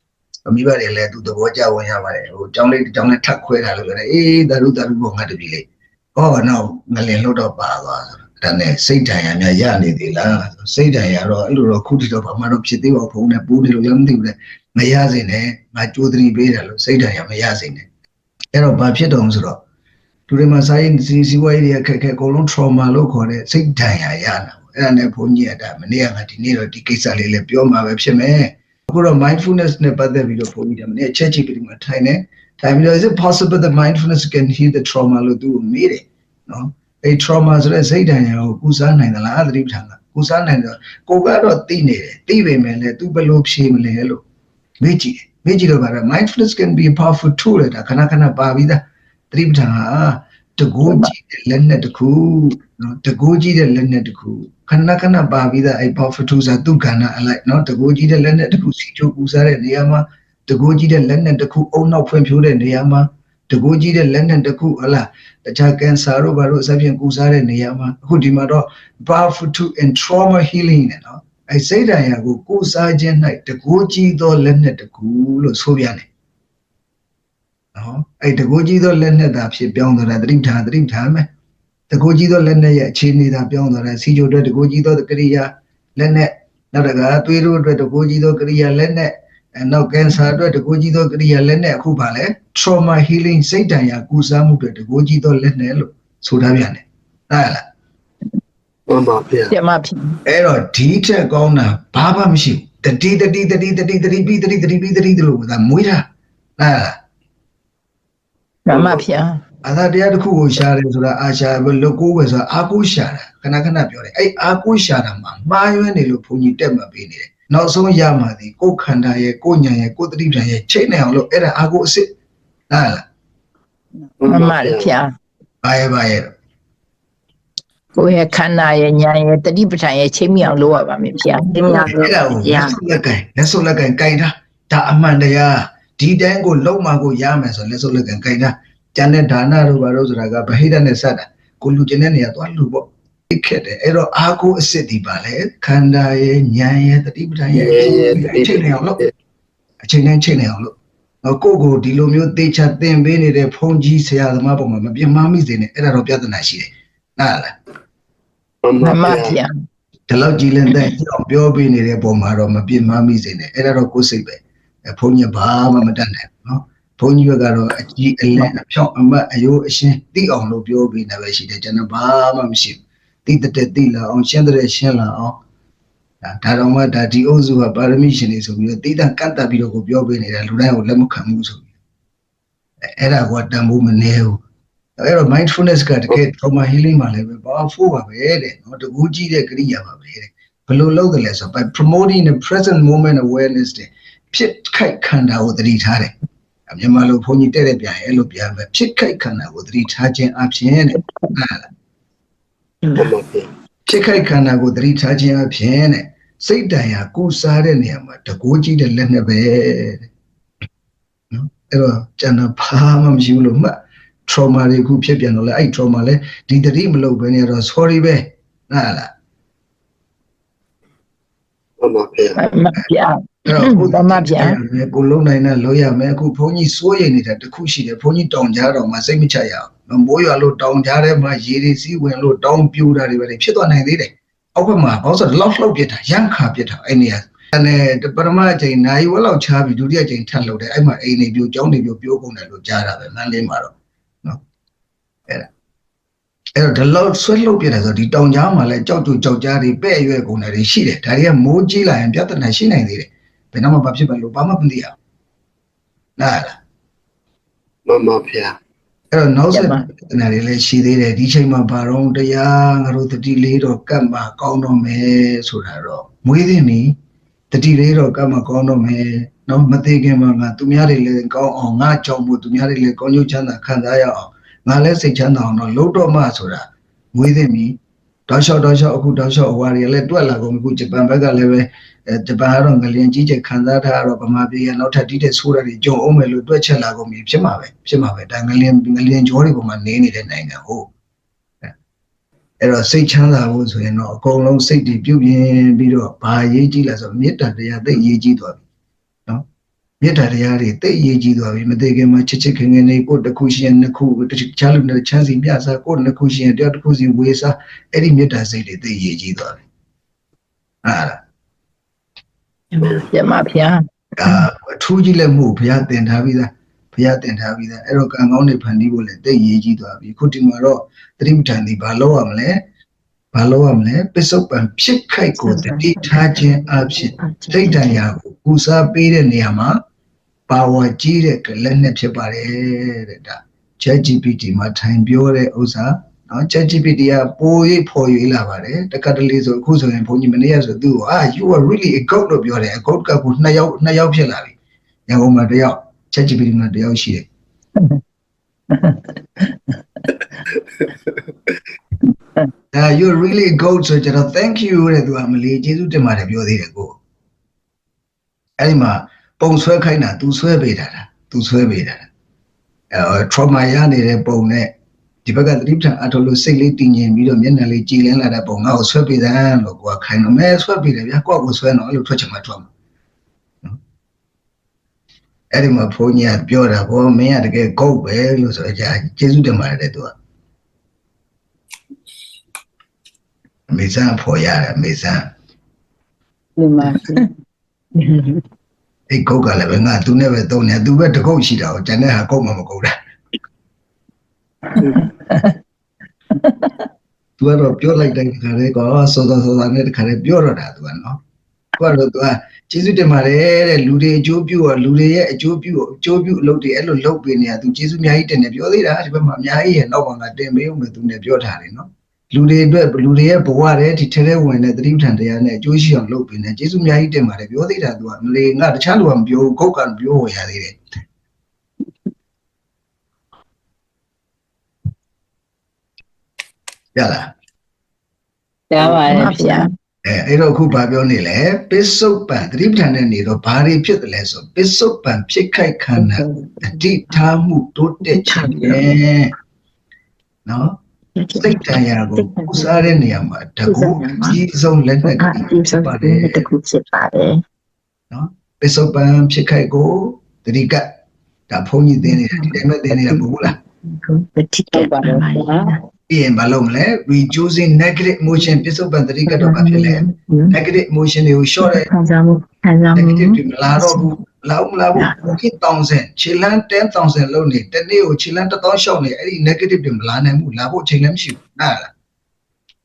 မိဘတွေလည်းသူသဘောကျဝင်ရပါတယ်ဟိုကျောင်းလေးထပ်ခွဲတာလို့ပြောတယ်အေးဒါရုပေါ့ငါတပည့်လေးဟောနောက်ငလင်လို့တော့ပါသွားဒါနဲ့စိတ်ဓာတ်ရများရနေသေးလားစိတ်ဓာတ်ရတော့အဲ့လိုတော့ခုထိတော့ဘာမှတော့ဖြစ်သေးပါဘူးနဲ့ပိုးနေလို့လည်းမသိဘူးလေမရစေနဲ့ငါကြိုးသတိပေးတယ်လို့စိတ်ဓာတ်ရမရစေနဲ့အဲ့တော့ဘာဖြစ်တော့ဆိုတော့သူတွေမှာစာရေးစီဝါရေးအခက်အကုန်လုံး trauma လို့ခေါ်တဲ့စိတ်ဓာတ်ရရတာအဲ့ဒါနဲ့ဘုန်းကြီးကဒါမနေ့ကဒီနေ့တော့ဒီကိစ္စလေးလည်းပြောမှာပဲဖြစ်မယ်အခုတော့ mindfulness နဲ့ပတ်သက်ပြီးတော့ဘုန်းကြီးကမနေ့ချက်ကြည့်ပြီးမှထိုင်ပြီးတော့ is it possible that mindfulness can heal the trauma လို့သူမေးတယ်နော်အဲ့ trauma ဆိုတဲ့စိတ်ဓာတ်ရကိုကုစားနိုင်သလားသတိပဋ္ဌာန်ကကုစားနိုင်တော့ကိုကတော့သိနေတယ်သိပေမဲ့လည်းသူဘယ်လိုဖြေမလဲလို့မေးကြည့်တော့ဗါတော့ mindfulness can be a powerful tool တာခဏပါပြီးသားသတိပဋ္ဌာန်ဟာတကူကြည့်တဲ့လက်နဲ့တခုနော်တကူကြည့်တဲ့လက်နဲ့တခုခဏပါပြီးသားအဲ့ powerful tool ဆိုသူကဏ္ဍအလိုက်နော်တကူကြည့်တဲ့လက်နဲ့တခုစီချိုးကုစားတဲ့နေရာမှာတကူကြည့်တဲ့လက်နဲ့တခုအုံနောက်ဖွင့်ဖြိုးတဲ့နေရာမှာတကူကြည့်တဲ့လက်နဲ့တခုဟလာတခြားကင်ဆာတို့ဘာလို့အစဖြင့်ကုစားတဲ့နေရာမှာအခုဒီမှာတော့ powerful tool in trauma healing နဲ့နော်အဲစိတ်ဓာတ်ရကိုကုစားခြင်း၌တကူကြည့်သောလက်နဲ့တကူလို့ဆိုပြတယ်နော်အဲတကူကြည့်သောလက်နဲ့သာဖြစ်ပြောင်းသွားတာသတိထားမယ်တကူကြည့်သောလက်နဲ့ရဲ့အခြေအနေသာပြောင်းသွားတာစီချိုအတွက်တကူကြည့်သောကရိယာလက်နဲ့နောက်တကသွေးတို့အတွက်တကူကြည့်သောကရိယာလက်နဲ့နောက်ကင်ဆာအတွက်တကူကြီးသောကရိယာလက်နဲ့အခုပါလဲ trauma healing စိတ်ဓာတ်ရကုစားမှုတွေတကူကြီးသောလက်နဲ့လို့ဆိုထားပြန်တယ်ဟုတ်လားမှန်ပါဗျာကျမဖျား အဲ့တော့ဒီထက်ကောင်းတာဘာမှမရှိဘူးတတိလို့ဒါမွေးတာဟုတ်လား ကျမဖျား အာသာတရားတစ်ခုကိုရှာတယ်ဆိုတာအာရှာလို့ကိုးပဲဆိုတာအာကိုရှာတာခဏပြောတယ်အဲ့အာကိုရှာတာမှာမှားယွင်းနေလို့ဘုန်းကြီးတက်မှပေးနေတယ်နောက်ဆုံးရမှာဒီကိုယ်ခန္ဓာရဲ့ကိုယ်ဉာဏ်ရဲ့ကိုယ်တတိပ္ပံရဲ့ချိန်နေအောင်လို့အဲ့ဒါအာကိုအစ်ဟုတ်လား မမလည်းဖျား ဘာရဲ့ ကိုယ့်ရဲ့ခန္ဓာရဲ့ဉာဏ်ရဲ့တတိပဋ္ဌာန်ရဲ့ချိန်မြောင်လို့ရပါမယ်ဖျားတင်များလို့ အဲ့ဒါကိုလက်စုပ်လက်ကင်ကင်ထားဒါအမှန်တရားဒီတိုင်းကိုလုံးမကိုရမယ်ဆိုလက်စုပ်လက်ကင်ကင်ထားကျန်တဲ့ဒါနတို့ဘာလို့ဆိုတာကဗဟိတနဲ့စတာကိုလူကျင်တဲ့နေရာသွားလူပေါ့ခက်တယ်အဲ့တော့အာကိုအစ်ဒီပါလေခန္ဓာရဲ့ဉာဏ်ရဲ့တတိပဋ္ဌာန်ရဲ့ချိန်နေအောင်လို့အချိန်တိုင်းချိန်နေအောင်လို့ကိုဒီလိုမျိုးသေချာသင်ပေးနေတဲ့ဘုန်းကြီးဆရာသမားပုံမှာမပြမမိစေနဲ့အဲ့ဒါတော့ပြဿနာရှိတယ်ဟုတ်လား မမဖျား ဒီလောက်ကြည်လင်တဲ့ပြောပေးနေတဲ့ပုံမှာတော့မပြမမိစေနဲ့အဲ့ဒါတော့ကိုယ်စိတ်ပဲဘုန်းကြီးဘာမှမတတ်နိုင်ဘူးနော်ဘုန်းကြီးကတော့အကြီးအလင်းအဖြောင့်အမတ်အယိုးအရှင်းသိအောင်လို့ပြောပေးနေပဲရှိတယ်ကျွန်တော်ဘာမှမရှိဘူးသိလာအောင်ရှင်းတဲ့ရှင်းလာအောင်ဒါတော့မှဒါဒီအုပ်စုကပါရမီရှင်တွေဆိုပြီးတော့တိတကန့်တက်ပြီးတော့ကိုပြောပေးနေတာလူတိုင်းကိုလက်မခံဘူးဆိုပြီးအဲ့ဒါကတန်ဖိုးမနေဘူးအဲ့တော့ mindfulness ကတကယ် trauma healing မှာလည်းပဲ powerful ပါပဲတဲ့နော်တကူကြည့်တဲ့ကရိယာပါပဲတဲ့ ဘယ်လိုလုပ်တယ်လဲဆို by promoting the present moment awareness တဲ့ဖြစ်ခိုက်ခန္ဓာကိုသတိထားတယ်မြန်မာလိုဘုန်းကြီးတဲ့ပြန်အဲ့လိုပြန်ပဲဖြစ်ခိုက်ခန္ဓာကိုသတိထားခြင်းအပြင်တဲ့ဟုတ်လားဖြစ်ခိုက်ခန္ဓာကိုသတိထားခြင်းအပြင်တဲ့စိတ်တန်ရာကုစားတဲ့နေရာမှာတကိုးကြည့်တဲ့လက်နဲ့ပဲနော်အဲ့တော့ကျန်တာဘာမှမရှိဘူးလို့မှတ် trauma တွေခုဖြစ်ပြန်တော့လဲအဲ့ trauma လဲဒီတတိမလုပ်ဘဲနေတော့ sorry ပဲဟုတ်လားမှန်ပါဗျာ မပြအဲ့တော့ဘာမှပြန်ကိုလုံးနိုင်နဲ့လို့ရမယ်အခုဘုန်းကြီးစိုးရိမ်နေတာတခုရှိတယ်ဘုန်းကြီးတောင်ကြားတော့မှစိတ်မချရအောင်မိုးရွာလို့တောင်ကြားထဲမှာရေတွေစီးဝင်လို့တောင်ပြူတာတွေပဲဖြစ်သွားနိုင်သေးတယ်အောက်ဘက်မှာဘာလို့ဆိုတော့လောက်လှုပ်ပြစ်တာရန်ခါပြစ်တာအဲ့နေရာအဲ့ပထမအချိန်နိုင်ဝက်လောက်ချားပြီးဒုတိယအချိန်ထပ်လှုပ်တယ်အဲ့မှာအိမ်နေပြိုကျောင်းနေပြိုပြိုးကုန်တယ်လို့ကြားတာပဲမန်းလေးမှာတော့နော်အဲ့တော့ဒီလောက်ဆွဲလှုပ်ပြတယ်ဆိုဒီတောင်ကြားမှာလဲကြောက်တူကြောက်ကြားတွေပဲ့ရွဲ့ကုန်တယ်ရှိတယ်ဒါတွေကမိုးကြီးလာရင်ပြဿနာရှိနိုင်သေးတယ်ဘယ်တော့မှဘာဖြစ်မှလို့ဘာမှမသိရလားမှန်ပါဗျာအဲ့တော့နောက်ဆက်ပြဿနာတွေလည်းရှိသေးတယ်ဒီချိန်မှာဘာတော့တရားငါတို့တတိလေးတော့ကတ်မှာကောင်းတော့မယ်ဆိုတာတော့မွေးသိနေတတိလေးတော့ကတ်မှာကောင်းတော့မယ်နော်မသေးခင်မှာငါသူများတွေလည်းကောင်းအောင်ငါကြောင့်မို့သူများတွေလည်းကောင်းကျိုးချမ်းသာခံစားရအောင်ငါလည်းစိတ်ချမ်းသာအောင်တော့လုပ်တော့မှဆိုတာမွေးသိနေတောက်လျှောက်အခုတောက်လျှောက်အဝါတွေလည်းတွက်လာကုန်အခုဂျပန်ဘက်ကလည်းပဲဂျပန်ကတော့ငလျင်ကြီးကျခံစားထားတော့ဗမာပြည်ကနောက်ထပ်ဒီတဲ့ဆိုးရတွေကြုံအောင်မယ်လို့တွက်ချက်လာကုန်ပြီဖြစ်မှာပဲဒါငလျင်ကြောတွေပေါ်မှာနေနေတဲ့နိုင်ငံဟုတ်အဲ့တော့စိတ်ချမ်းသာဖို့ဆိုရင်တော့အကုန်လုံးစိတ်တွေပြုပြင်ပြီးတော့ဘာရေးကြည့်လဲဆိုမေတ္တာတရားသိရေးကြည့်သွားပြီနော်မေတ္တာတရားတွေသိရေးကြည့်သွားပြီမသိခင်မှာချစ်ချစ်ခင်ခင်လေးကိုတစ်ခုရှင်နှစ်ခုတခြားလူတွေချမ်းစီမြစားကိုနှစ်ခုရှင်တယောက်တစ်ခုစီဝေးစားအဲ့ဒီမေတ္တာစိတ်တွေသိရေးကြည့်သွားပြီပြမဗျာအထူးကြီးလည်းမဟုတ်ဘုရားတင်ထားပြီးသားအဲ့တော့ကံကောင်းတွေဖန်တီးဖို့လည်းသိရေးကြည့်သွားပြီခုဒီမှာတော့သတိပဋ္ဌာန်ဒီဘာလို့ရမလဲပစ္စုပန်ဖြစ်ခိုက်ကိုတတိထားခြင်းအဖြစ်စိတ်တန်ရာကိုပူစားပေးတဲ့နေရာမှာပါဝါကြီးတဲ့လက်နဲ့ဖြစ်ပါတယ်တဲ့ဒါ ChatGPT မှာထိုင်ပြောတဲ့ဥစ္စာနော် ChatGPT ကပို၍ဖော်ရွေးလာပါတယ်တက္ကသိုလ်ဆိုအခုဆိုရင်ဘုန်းကြီးမနေ့ကဆိုသူ့ကိုyou are really a goat လို့ပြောတယ်အကောက်ကကို2ယောက်ဖြစ်လာပြီရန်ကုန်မှာ1ယောက် ChatGPT မှာ1ယောက်ရှိတယ်you're really good ဆိုကြတော့ thank you တဲ့သူကမလေးကျေးဇူးတင်ပါတယ်ပြောသေးတယ်ကိုအဲ့ဒီမှာပုံဆွဲခိုင်းတာသူဆွဲပေးတာtrauma ရနေတဲ့ပုံနဲ့ဒီဘက်ကသတိပဋ္ဌာန်အထုလို့စိတ်လေးတည်ငြိမ်ပြီးတော့မျက်နှာလေးကြည်လင်းလာတဲ့ပုံငါ့ကိုဆွဲပေးတယ်လို့ကိုကခိုင်းတော့မဲဆွဲပေးတယ်ဗျာကိုယ့်ကိုဆွဲတော့အဲ့လိုထွက်ချင်မှထွက်မှာနော်အဲ့ဒီမှာဘုန်းကြီးကပြောတာဘောမင်းကတကယ်ဂုတ်ပဲလို့ဆိုကြကျေးဇူးတင်ပါတယ်သူကမေဆန်ဖော်ရတယ်မေဆန်ဒီမှာအဲ့ဂုတ်ကလည်းပဲငါသူနဲ့ပဲတုံးနေသူပဲတကုတ်ရှိတာကိုကျန်တဲ့ဟာဂုတ်မှမကုတ်တာသူကတော့ပြောလိုက်တဲ့ခါလေးကစောနဲ့တခါလေးပြောတော့တာသူကနော်သူကကျေးဇူးတင်ပါတယ်တဲ့လူတွေအကျိုးပြုတော့လူတွေရဲ့အကျိုးပြုအလုပ်တွေအဲ့လိုလုပ်ပေးနေတာသူကျေးဇူးအများကြီးတင်တယ်ပြောသေးတာဒီဘက်မှာအများကြီးရဲ့နောက်ပိုင်းကတင်မေးဦးမယ်သူနဲ့ပြောထားတယ်နော်လူတွေအတွက်လူတွေရဲ့ဘဝတွေဒီထဲထဲဝင်တဲ့သတိပဋ္ဌာန်တရားနဲ့အကျိုးရှိအောင်လုပ်ပေးနေကျေးဇူးအများကြီးတင်ပါတယ်ပြောသေးတာသူကမလေးငါတခြားလူကမပြောဂုတ်ကပြောဝယ်ရသေးတယ်ရလားကြားပါတယ်ဗျာအဲ့တော့အခုဘာပြောနေလဲပစ္စုပန်သတိပဋ္ဌာန်နဲ့နေတော့ဘာတွေဖြစ်တယ်လဲဆိုပစ္စုပန်ဖြစ်ခိုက်ခန္ဓာအတိထားမှုတိုးတက်ခြင်းနဲ့နော်စိတ်တရားကိုပူစားတဲ့နေရာမှာတကူအကြီးဆုံးလက်နက်ကဖြစ်ပါတယ်နော်ပစ္စုပန်ဖြစ်ခိုက်ကိုသတိကဒါဘုန်းကြီးသင်နေတာဒီတိုင်းပဲသင်နေတာမဟုတ်လားတတိကပါတော့ပြီးရင်ဘာလုပ်မလဲ reducing negative emotion ပစ္စုပန်သတိကတော့ဘာဖြစ်လဲ negative emotion တွေကို short တဲ့ခံစားမှု negative တွေမလာတော့ဘူးမလာဘူး1000ခြေလန်း10,000လုံးနေတနေ့ကိုခြေလန်း1000ရှောက်နေအဲ့ဒီ negative တွေမလာနိုင်ဘူးလာဖို့ချိန်လည်းမရှိဘူးနားလား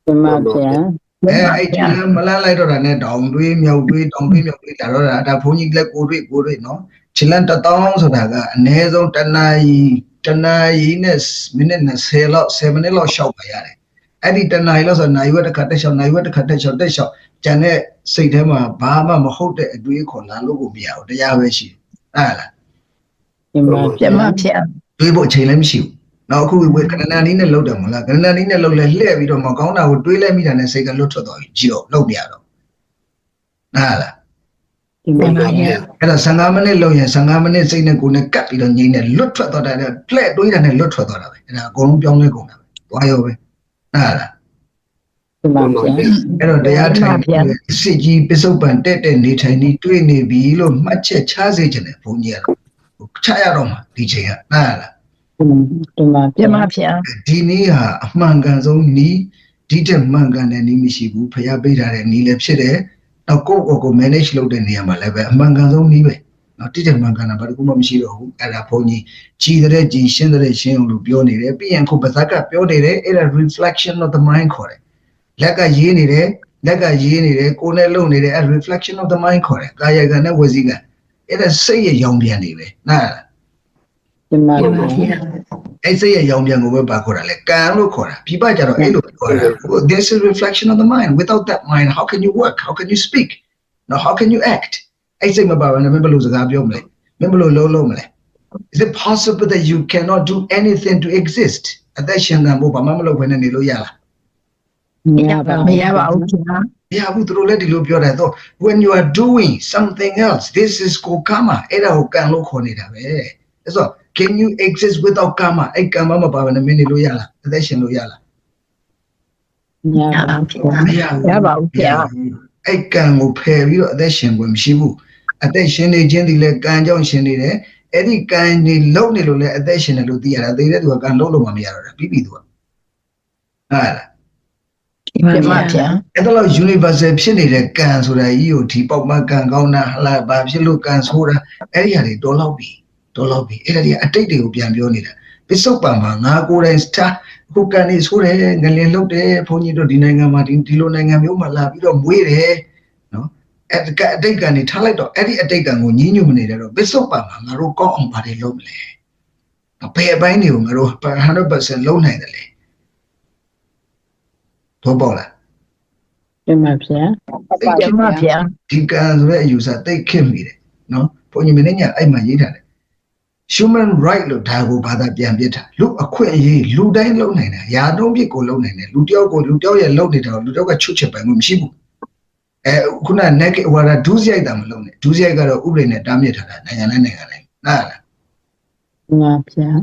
ဒီမှာဗျာအဲ့ခြေလန်းမလာလိုက်တော့တာနဲ့တောင်တွေးမြောက်တွေးလာတော့တာဒါဘုန်းကြီးလည်းကိုတွေးနော်ခြေလန်း1000ဆိုတာကအနည်းဆုံးတနာရီနဲ့မိနစ်20လောက်7မိနစ်လောက်ရှောက်ပါရတယ်အဲ့ဒီတနာရီလောက်ဆိုနာရီဝက်တစ်ခါတက်ရှောက် ကျန်တဲ့စိတ်ထဲမှာဘာမှမဟုတ်တဲ့အတွေးခေါ်လာလို့ကိုမရဘူးတရားပဲရှိတယ်လား ပြမဖျား တွေးဖို့အချိန်လည်းမရှိဘူးနောက်အခုဝေကဏ္ဍနီးနဲ့လောက်တယ်မလားကဏ္ဍနီးနဲ့လောက်လဲလှည့်ပြီးတော့မကောင်းတာကိုတွေးလိုက်မိတာနဲ့စိတ်ကလွတ်ထွက်သွားပြီကြည့်တော့လောက်ပြရတော့လား မှန်ပါဗျာ အဲ့တော့15မိနစ်လောက်ရင်15မိနစ်စိတ်နဲ့ကိုယ်နဲ့ကပ်ပြီးတော့ငြိမ့်နဲ့လွတ်ထွက်သွားတာနဲ့ဖလက်တွေးတာနဲ့လွတ်ထွက်သွားတာပဲအဲ့ဒါအကုန်လုံးပြောင်းလဲကုန်တာပဲသွားရောပဲလား မှန်ပါဗျာ အဲ့တော့တရားထိုင်စစ်ကြီးပစ္စုပန်တက်တဲ့နေထိုင်နေတွေ့နေပြီလို့မှတ်ချက်ချစေချင်တယ်ဘုန်းကြီးကတော့ချရတော့မှာဒီချိန်ကနားလား ပြမဖျား ဒီနေ့ဟာအမှန်ကန်ဆုံးနီးဒီတက်မှန်ကန်တဲ့နီးမရှိဘူးဖျားပေးထားတဲ့နီးလည်းဖြစ်တယ်နောက်ကို manage လုပ်တဲ့နေရာမှာလည်းပဲအမှန်ကန်ဆုံးနီးပဲနော်ဒီတက်မှန်ကန်တာဘာလို့မှမရှိတော့ဘူးအဲ့ဒါဘုန်းကြီးကြည်တဲ့ကြည်ရှင်းတဲ့ရှင်းအောင်လို့ပြောနေတယ်ပြီးရင်ခုပါဇက်ကပြောနေတယ်အဲ့ဒါ reflection of the mind ခေါ်တယ်လက်ကရေးနေတယ်ကိုယ်နဲ့လုံနေတယ်အဲ reflection of the mind ခေါ်တယ်ကာယကံနဲ့ဝစီကံအဲ့ဒါစိတ်ရဲ့ရောင်ပြန်နေပဲနားလား ပြမဖျား အဲ့စိတ်ရဲ့ရောင်ပြန်ကိုပဲပါခေါ်တာလေကံလို့ခေါ်တာပြပကြတော့အဲ့လိုခေါ်တာ this is reflection of the mind without that mind how can you work how can you speak no how can you act အဲ့စိတ်မပါဘဲနဲ့မင်းဘယ်လိုစကားပြောမလဲမင်းဘယ်လိုလုံးမလဲ is it possible that you cannot do anything to exist အသက်ရှင်တာမို့ဘာမှမလုပ်ဘဲနဲ့နေလို့ရလား မရပါဘူးဖျား Yeah, but when you are doing something else, this is called karma. So, can you exist without karma? I karma ma ba na mini lo yala. Adeshin lo yala. ရပါဘူးဖျား I can go pay you adeshin go mshibu. Adeshin ni jindi le kan jaw shin ni de. Edi kan ni lo ni lo le adeshin lo ti yala. They le tu kan lo ma mi yala. Bibi tu. Hala. ပြမဖျား အဲ့တော့ universal ဖြစ်နေတဲ့ကံဆိုတာကြီးကိုဒီပေါက်မကံကောင်းတာဟလာဘာဖြစ်လို့ကံဆိုတာအဲ့ဒီဟာတွေတော်လောက်ပြီအဲ့ဒါတွေအတိတ်တွေကိုပြန်ပြောနေတာပစ္စုပန်မှာငါကိုယ်တိုင်စတာခုကံနေဆိုတယ်ငလင်လုတ်တယ်ဘုန်းကြီးတို့ဒီနိုင်ငံမှာဒီလိုနိုင်ငံမျိုးမှာလာပြီးတော့မွေးတယ်နော်အဲ့အတိတ်ကံနေထားလိုက်တော့အဲ့ဒီအတိတ်ကံကိုညှဉ်းညူမနေတယ်တော့ပစ္စုပန်မှာငါတို့ကောင်းအောင်ပါတယ်လုပ်မလဲဘယ်အပိုင်းတွေကိုငါတို့ 100% လုံးနိုင်တယ်လေတော့ပေါ့လား ပြမဖျား ဒီကံဆိုတဲ့အယူဆသိခင်မိတယ်နော်ဘုန်းကြီးမင်းညာအဲ့မှာရေးထားတယ် human right လို့ဒါကိုဘာသာပြန်ပြတာလူအခွင့်အရေးလူတိုင်းလုံးနိုင်တယ်ယာတုံးပြစ်ကိုလုံးနိုင်တယ်လူတယောက်ရဲ့လုံးနေတာလူတယောက်ကချွတ်ချက်ပိုင်မှုမရှိဘူးခုန negative ဟိုဒါဒုစရိုက်တာမလုံးနဲ့ဒုစရိုက်ကတော့ဥပဒေနဲ့တားမြစ်ထားတာနိုင်ငံတိုင်းနားလား ငါဖျား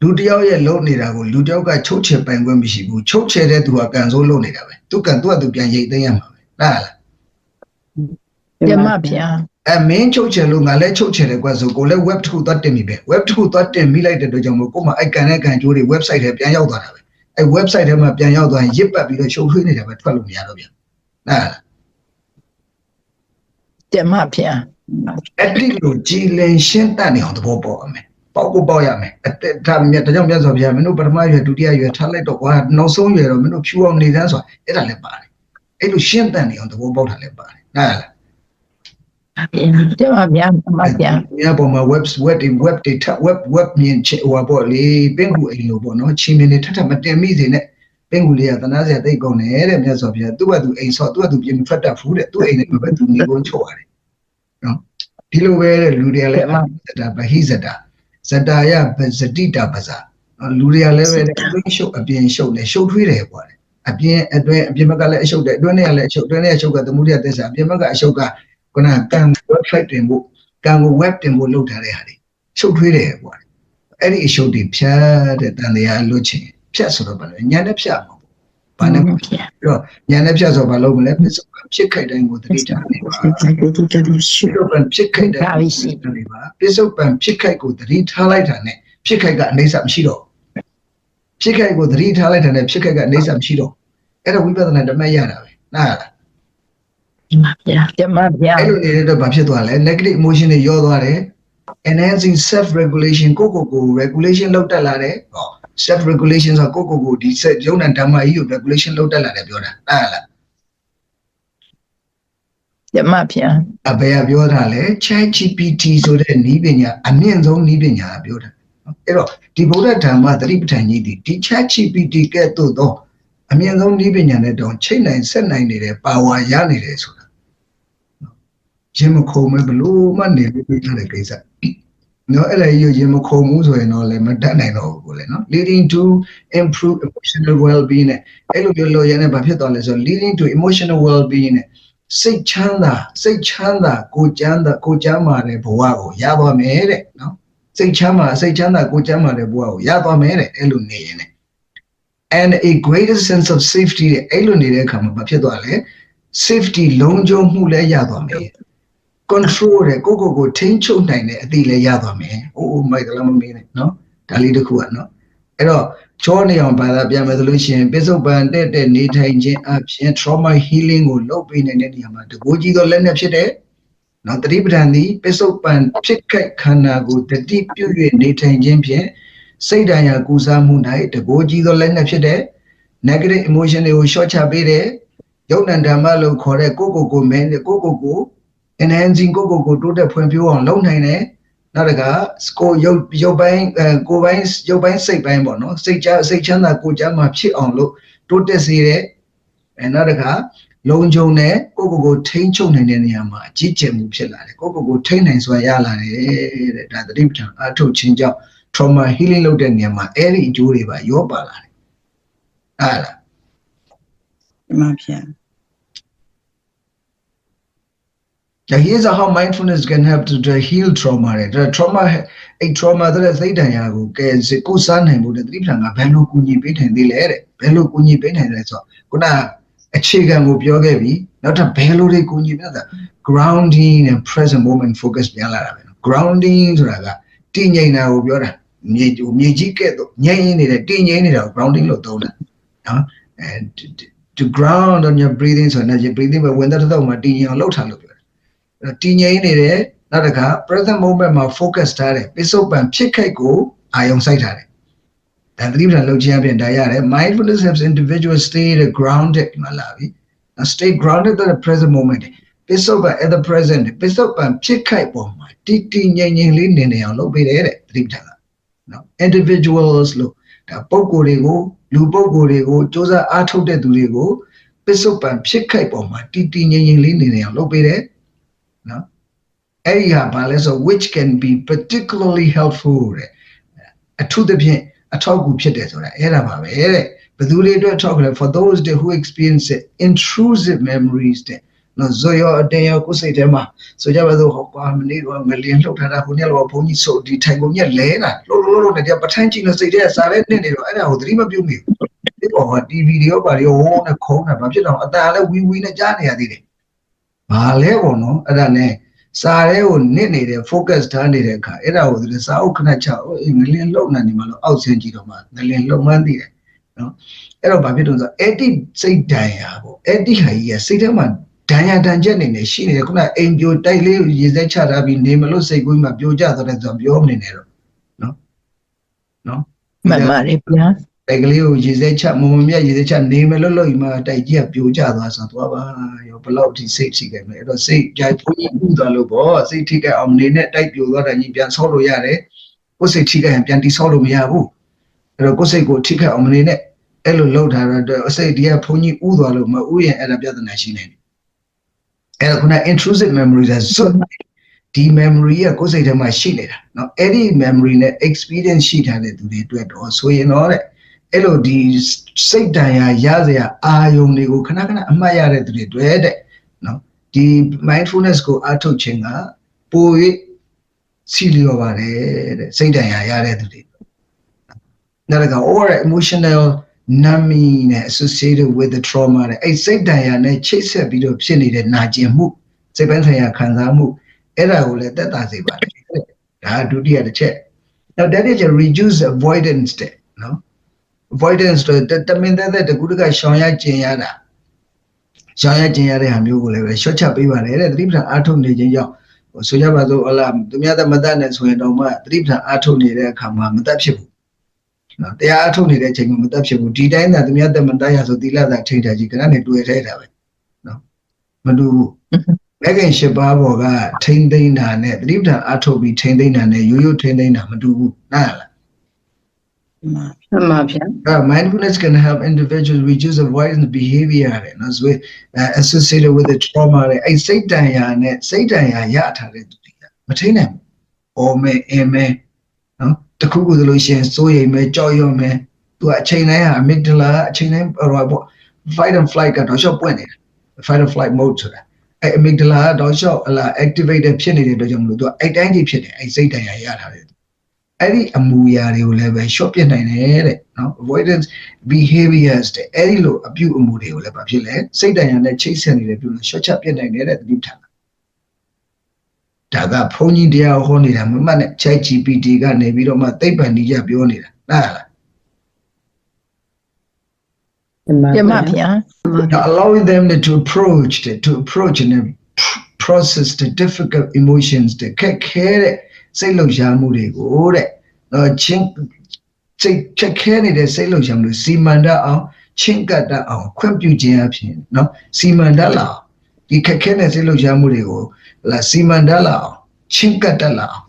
လူတယောက်ရဲ့လုံးနေတာကိုလူတယောက်ကချုပ်ချယ်ပိုင်ခွင့်မရှိဘူးချုပ်ချယ်တဲ့သူကကံစိုးလုံးနေတာပဲသူကံသူကသူပြန်ရိတ်သိမ်းရမှာပဲလား ပြမဖျား မင်းချုပ်ချယ်လို့ငါလည်းချုပ်ချယ်တယ်ကွာဆိုကိုလည်း web တစ်ခုသွားတင်ပြီပဲ web တစ်ခုသွားတင်မိလိုက်တဲ့အတွက်ကြောင့်မို့ကိုမှအဲ့ကန်နဲ့ကန်ကျိုးတွေ website ထဲပြန်ရောက်သွားတာပဲအဲ့ website ထဲမှာပြန်ရောက်သွားရင်ရစ်ပတ်ပြီးတော့ရှုပ်ထွေးနေတယ်ပဲထွက်လို့မရတော့ပြန်လား ပြမဖျား အဲ့ဒီလိုကြည်လင်ရှင်းတတ်နေအောင်သဘောပေါက်ရမယ်ပေါက်ကိုပေါက်ရမယ်အတက်ဒါမြတ်တကြောင်မြတ်စွာဘုရားမင်းတို့ပထမရွယ်ဒုတိယရွယ်ထားလိုက်တော့ကွာနောက်ဆုံးရွယ်တော့မင်းတို့ဖြူအောင်နေသန်းဆိုတာအဲ့ဒါလည်းပါတယ်အဲ့လိုရှင်းတတ်နေအောင်သဘောပေါက်တာလည်းပါတယ်နားလား ပြမဖျားမဖျား ။ညပေါ်မှာ web data web မြင်ချဟိုပေါ့လေပင်ကူအိမ်လို့ပေါ့နော်ချင်းမြင်နေထပ်မတင်မိစေနဲ့ပင်ကူလေးကသနာစရာတိတ်ကုန်တယ်တဲ့မြတ်စွာဘုရားသူ့ဘသူအိမ်ဆော့သူ့ဘသူပြင်ထွက်တတ်ဘူးတဲ့သူ့အိမ်နဲ့ပဲသူနေကုန်ချုပ်ရတယ်။နော်ဒီလိုပဲတဲ့လူတွေကလည်းဇတာဗဟိဇတာဇတာယဇတိတာပဇာလူတွေကလည်းပဲအတွင်းရှုပ်အပြင်ရှုပ်နဲ့ရှုပ်ထွေးတယ်ပေါ့အပြင်အတွင်းအပြင်ဘက်ကလည်းအရှုပ်တယ်အတွင်းထဲကလည်းအရှုပ်အတွင်းထဲအရှုပ်ကသမုဒိယသစ္စာအပြင်ဘက်ကအရှုပ်ကခုနကံ website တင်ဖို့ကံကို web တင်ဖို့လုပ်ထားတဲ့ဟာတွေရှုပ်ထွေးတယ်ပေါ့အဲ့ဒီအရှုပ်တွေဖြတ်တဲ့တန်တရားလွတ်ချင်ဖြတ်ဆိုတော့ဘာလဲညာနဲ့ဖြတ်မှာပေါ့ဘာနဲ့ဖြတ်ပြီးတော့ညာနဲ့ဖြတ်ဆိုဘာလုပ်မလဲဖြစ်ခိုက်တိုင်းကိုတတိထားနေပါဖြစ်ခိုက်တိုင်းနေပါပြစ္ဆုတ်ပံဖြစ်ခိုက်ကိုတတိထားလိုက်တာနဲ့ဖြစ်ခိုက်ကအနိစ္စမရှိတော့ဖြစ်ခိုက်ကိုတတိထားလိုက်တာနဲ့ဖြစ်ခိုက်ကအနိစ္စမရှိတော့အဲ့ဒါဝိပဿနာဓမ္မရတာပဲနားလားပြမဖျား အဲ့လိုနေတဲ့တော့ဘာဖြစ်သွားလဲ negative emotion တွေရောသွားတယ် enhancing self regulation ကို regulation လုပ်တတ်လာတယ်ဟော self regulation ဆိုကိုဒီစက်ယုံနာဓမ္မကြီးကို regulation လုပ်တတ်လာတယ်ပြောတာအဲ့လား ပြမဖျား အဘယ်ကပြောတာလဲ ChatGPT ဆိုတဲ့နည်းပညာအမြင့်ဆုံးနည်းပညာပြောတာအဲ့တော့ဒီဗုဒ္ဓဓမ္မသတိပဋ္ဌာန်ကြီးဒီ ChatGPT ကဲ့သို့သော အမြင့်ဆုံးနည်းပညာနဲ့တောင်ချိန်နိုင်ဆက်နိုင်နေတဲ့ပါဝါရနေတယ်ဆိုတာရင်မခုံမဲ့ဘလို့မှနေလို့ပြထားတဲ့ကိစ္စနော်အဲ့ဒါရင်မခုံဘူးဆိုရင်တော့လည်းမတတ်နိုင်တော့ဘူးလေနော် leading to improve emotional well-being နဲ့အဲ့လိုပြောလို့ရတဲ့ဘာဖြစ်သွားလဲဆိုတော့ leading to emotional well-being နဲ့စိတ်ချမ်းသာကိုကျမ်းမာတဲ့ဘဝကိုရသွားမယ်တဲ့နော်စိတ်ချမ်းသာကိုကျမ်းမာတဲ့ဘဝကိုရသွားမယ်တဲ့အဲ့လိုနေရင် and a greater sense of safety တဲ့အဲ့လိုနေတဲ့အခါမှာဘာဖြစ်သွားလဲ safety လုံခြုံမှုလည်းရသွားမယ် control တဲ့ကိုထိန်းချုပ်နိုင်တဲ့အသည့်လည်းရသွားမယ်။အိုးမိုက်ကလည်းမမင်းနဲ့နော်။ဒါလေးတစ်ခုကနော်။အဲ့တော့ချောနေအောင်ဘာသာပြန်မယ်ဆိုလို့ရှိရင်ပစ္စုပန်တဲ့နေထိုင်ခြင်းအပြင် trauma healing ကိုလုပ်ပေးနိုင်တဲ့နေရာမှာတကိုးကြီးသောလက်နက်ဖြစ်တဲ့နော်တတိပဋ္ဌာန်သည်ပစ္စုပန်ဖြစ်ခိုက်ခန္ဓာကိုတတိပြု၍နေထိုင်ခြင်းဖြင့်စိတ်ဓာတ်ရာကုစားမှု၌တကိုးကြီးသောလက်နက်ဖြစ်တဲ့ negative emotion တွေကိုရှော့ချပေးတဲ့ယုတ်နံဓမ္မလို့ခေါ်တဲ့ကိုမဲကိုenhancing ကိုတိုးတက်ဖွံ့ဖြိုးအောင်လုပ်နိုင်တယ်နောက်တကကိုရုပ်ပိုင်းကိုယ်ပိုင်းရုပ်ပိုင်းစိတ်ပိုင်းပေါ့နော်စိတ်ချမ်းသာကိုယ်ချမ်းသာဖြစ်အောင်လို့တိုးတက်စေတဲ့နောက်တကလုံခြုံတဲ့ကိုထိန်းချုပ်နိုင်တဲ့နေရာမှာအကြီးကျယ်မှုဖြစ်လာတယ်ကိုထိန်းနိုင်စွာရလာတယ်တဲ့ဒါသတိပဋ္ဌာန်အထုတ်ခြင်းကြောင့် trauma healing လုပ်တဲ့နေရာမှာအဲ့ဒီအကျိုးတွေပါရောပါလာတယ်အဲ့ဒါမှန်ဗျာhere's how mindfulness can help to heal trauma တဲ့ trauma တဲ့စိတ်ဒဏ်ရာကိုကဲကိုစားနိုင်ဖို့တဲ့သတိပဋ္ဌာန်ကဘယ်လိုကူညီပေးနိုင်သေးလဲတဲ့ဘယ်လိုကူညီပေးနိုင်လဲဆိုတော့ခုနအခြေခံကိုပြောခဲ့ပြီနောက်ထပ်ဘယ်လိုတွေကူညီပေးလဲ grounding and present moment focus ပြန်လာတာပဲ grounding ဆိုတာကတည်ငြိမ်တာကိုပြောတာမြေကြီးကဲ့သို့ငြိမ်နေတဲ့တည်ငြိမ်နေတာကို grounding လို့သုံးတာနော် and to ground on your breathing ဆိုတော့ your breathing ပဲဝင်တဲ့မှာတည်ငြိမ်အောင်လုပ်ထားလို့တည်ငြိမ်နေတယ်နောက်တစ်ခါ present moment မှာ focus ထားတယ်ပစ္စုပန်ဖြစ်ခိုက်ကိုအာရုံစိုက်ထားတယ်ဒါသတိပဋ္ဌာန်လုပ်ခြင်းအပြင်ဒါရတယ် mindfulness helps individuals stay grounded မှာလာပြီ stay grounded in the present moment ပစ္စုပန် at the present ပစ္စုပန်ဖြစ်ခိုက်ပေါ်မှာတည်ငြိမ်လေးနေအောင်လုပ်ပေးတယ်တဲ့သတိပဋ္ဌာန်ကနော် individuals လို့ဒါလူပုဂ္ဂိုလ်တွေကိုစ조사အားထုတ်တဲ့သူတွေကိုပစ္စုပန်ဖြစ်ခိုက်ပေါ်မှာတည်ငြိမ်လေးနေအောင်လုပ်ပေးတယ်နော်အဲ့ဒီဟာဘာလဲဆို which can be particularly helpful တဲ့အထူးသဖြင့်အထောက်အကူဖြစ်တယ်ဆိုတာအဲ့ဒါပါပဲတဲ့ဘယ်သူတွေအတွက်ထောက်ကြလဲ for those who experience intrusive memories တဲ့နော်ဇောရအတင်းရကိုစိတ်ထဲမှာဆိုကြပါစို့ဟောကွာမနေ့ကငလျင်လှုပ်ထားတာခုနေ့တော့ဘုန်းကြီးဆိုဒီထိုင်ကုန်ကြီးလဲတာလို့နဲ့ပထန်းကြည့်လို့စိတ်ထဲစားရဲနေနေတော့အဲ့ဒါကိုသတိမပြုမိဘူးဒီပေါ်မှာ TV တွေရောပါရောဟိုးနဲ့ခုံးတာဘာဖြစ်တော့အတန်လည်းဝီနဲ့ကြားနေရသေးတယ်ဘာလဲပေါ့နော်အဲ့ဒါနဲ့စာရဲကိုနစ်နေတဲ့ focus ထားနေတဲ့အခါအဲ့ဒါကိုသူစာအုပ်ခဏချငလျင်လှုပ်နေမှာလို့အောက်ဆင်းကြည့်တော့မှငလျင်လှုပ်မှန်းသိတယ်နော်အဲ့တော့ဘာဖြစ်လို့ဆိုအဲ့ဒီစိတ်ဒဏ်ရာပေါ့အဲ့ဒီဟာကြီးကစိတ်ထဲမှာဒဏ်ရာတန်ချက်နေနေရှိနေတယ်ခုနအိမ်ပြိုတိုက်လေးရေစက်ချထားပြီးနေမလို့စိတ်ကူးမှပြိုကျသွားတယ်ဆိုတော့ပြောမနေနဲ့တော့နော်မှန်ပါတယ်ဗျာတိုက်ကလေးကိုရေစက်ချမမြတ်ရေစက်ချနေမလို့မှတိုက်ကြီးကပြိုကျသွားဆိုတော့ပါရောဘလောက်ထိစိတ်ထိခဲ့မလဲအဲ့တော့စိတ်ကြိုက်ဘုန်းကြီးဥသွားလို့ပေါ့စိတ်ထိခဲ့အောင်နေနဲ့တိုက်ပြိုသွားတာကြီးပြန်ဆောက်လို့ရတယ်ကိုယ်စိတ်ထိခဲ့ရင်ပြန်တိဆောက်လို့မရဘူးအဲ့တော့ကိုယ်စိတ်ကိုထိခဲ့အောင်နေနဲ့အဲ့လိုလှုပ်ထားတော့အစိတ်ဒီကဘုန်းကြီးဥသွားလို့မဥရင်အဲ့ဒါပြဿနာရှိနေတယ်အဲ့ဒါခုန intrusive memories ဆိုဒီ memory ကကိုယ်စိတ်ထဲမှာရှိနေတာเนาะအဲ့ဒီ memory နဲ့ experience ရှိထားတဲ့သူတွေအတွက်တော့ဆိုရင်တော့တဲ့အဲ့လိုဒီစိတ်တန်ရာရစရာအာယုံတွေကိုခဏအမှတ်ရတဲ့သူတွေတွေ့တဲ့เนาะဒီ mindfulness ကိုအားထုတ်ခြင်းကပို၍စီလျော်ပါတယ်တဲ့စိတ်တန်ရာရတဲ့သူတွေနောက်က or emotional numbing နဲ့ associated with the trauma တဲ့အဲ့စိတ်တန်ရာနဲ့ချိတ်ဆက်ပြီးတော့ဖြစ်နေတဲ့နာကျင်မှုစိတ်ပိုင်းဆိုင်ရာခံစားမှုအဲ့ဒါကိုလည်းသက်သာစေပါတယ်ဒါဒုတိယတစ်ချက် now that is a reduce avoidance တဲ့နော် avoidance တမင်တဲ့တကူတကရှောင်ရကျင်ရတာရှောင်ရကျင်ရတဲ့ဟာမျိုးကိုလည်းပဲရှော့ချပေးပါတယ်တဲ့သတိပဋ္ဌာန်အားထုတ်နေခြင်းကြောင့်ဆိုကြပါစို့ဟလာသူများသမတနဲ့ဆိုရင်တော့မှသတိပဋ္ဌာန်အားထုတ်နေတဲ့အခါမှာမတတ်ဖြစ်ဘူးနော်တရားအားထုတ်နေတဲ့အချိန်မှာမတတ်ဖြစ်ဘူးဒီတိုင်းသာသူများသမတရဆိုသီလသာထိတ်တာကြီးခဏနဲ့တွေ့ထဲတာပဲနော်မတူဘူးမဂ္ဂင်၈ပါးပေါ်ကထိမ့်သိမ့်တာနဲ့သတိပဋ္ဌာန်အားထုတ်ပြီးထိမ့်သိမ့်တာနဲ့ရိုးရိုးထိမ့်သိမ့်တာမတူဘူးနားလား Mindfulness can help individuals reduce avoidance behavior နော်ဆို associated with the trauma အဲ့စိတ်တန်ရာနဲ့စိတ်တန်ရာရထားတဲ့သူတွေကမထိနိုင်ဘူး။အော်မဲအင်းမဲနော်တခုခုဆိုလို့ရှိရင်စိုးရိမ်မဲကြောက်ရွံ့မဲသူကအချိန်တိုင်းဟာ amygdala အချိန်တိုင်းပေါ့ fight and flight ကတော့ရှော့ပွင့်နေတာ fight and flight mode ဆိုတာအဲ့ amygdala ကတော့ရှော့activated ဖြစ်နေတဲ့အတွက်ကြောင့်မလို့သူကအဲ့တိုင်းကြီးဖြစ်တယ်အဲ့စိတ်တန်ရာရထားတယ်အဲ့ဒီအမူအရာတွေကိုလည်းပဲ short ပြနိုင်တယ်တဲ့နော် avoidance behaviors တဲ့အဲ့ဒီလိုအပြုအမူတွေကိုလည်းဘာဖြစ်လဲစိတ်တန်ရာနဲ့ချိတ်ဆက်နေတဲ့ပြုလို့ short ချပြနိုင်တယ်တဲ့သတိထားဒါကဘုန်းကြီးတရားဟောနေတာမမှတ်နဲ့ ChatGPT ကနေပြီးတော့မှသိပ္ပံနည်းကျပြောနေတာဟုတ်လား ပြမဗျာ allowing them to approach and process the difficult emotions တဲ့ခက်ခဲတဲ့စိတ်လှုပ်ရှားမှုတွေကိုတဲ့ချင်းစိတ်ချက်ခဲနေတဲ့စိတ်လှုပ်ရှားမှုတွေစီမံတတ်အောင်ချင်းကပ်တတ်အောင်ခွင့်ပြုခြင်းအဖြစ်နော်စီမံတတ်လာဒီခက်ခဲတဲ့စိတ်လှုပ်ရှားမှုတွေကိုစီမံတတ်လာအောင်ချင်းကပ်တတ်လာအောင်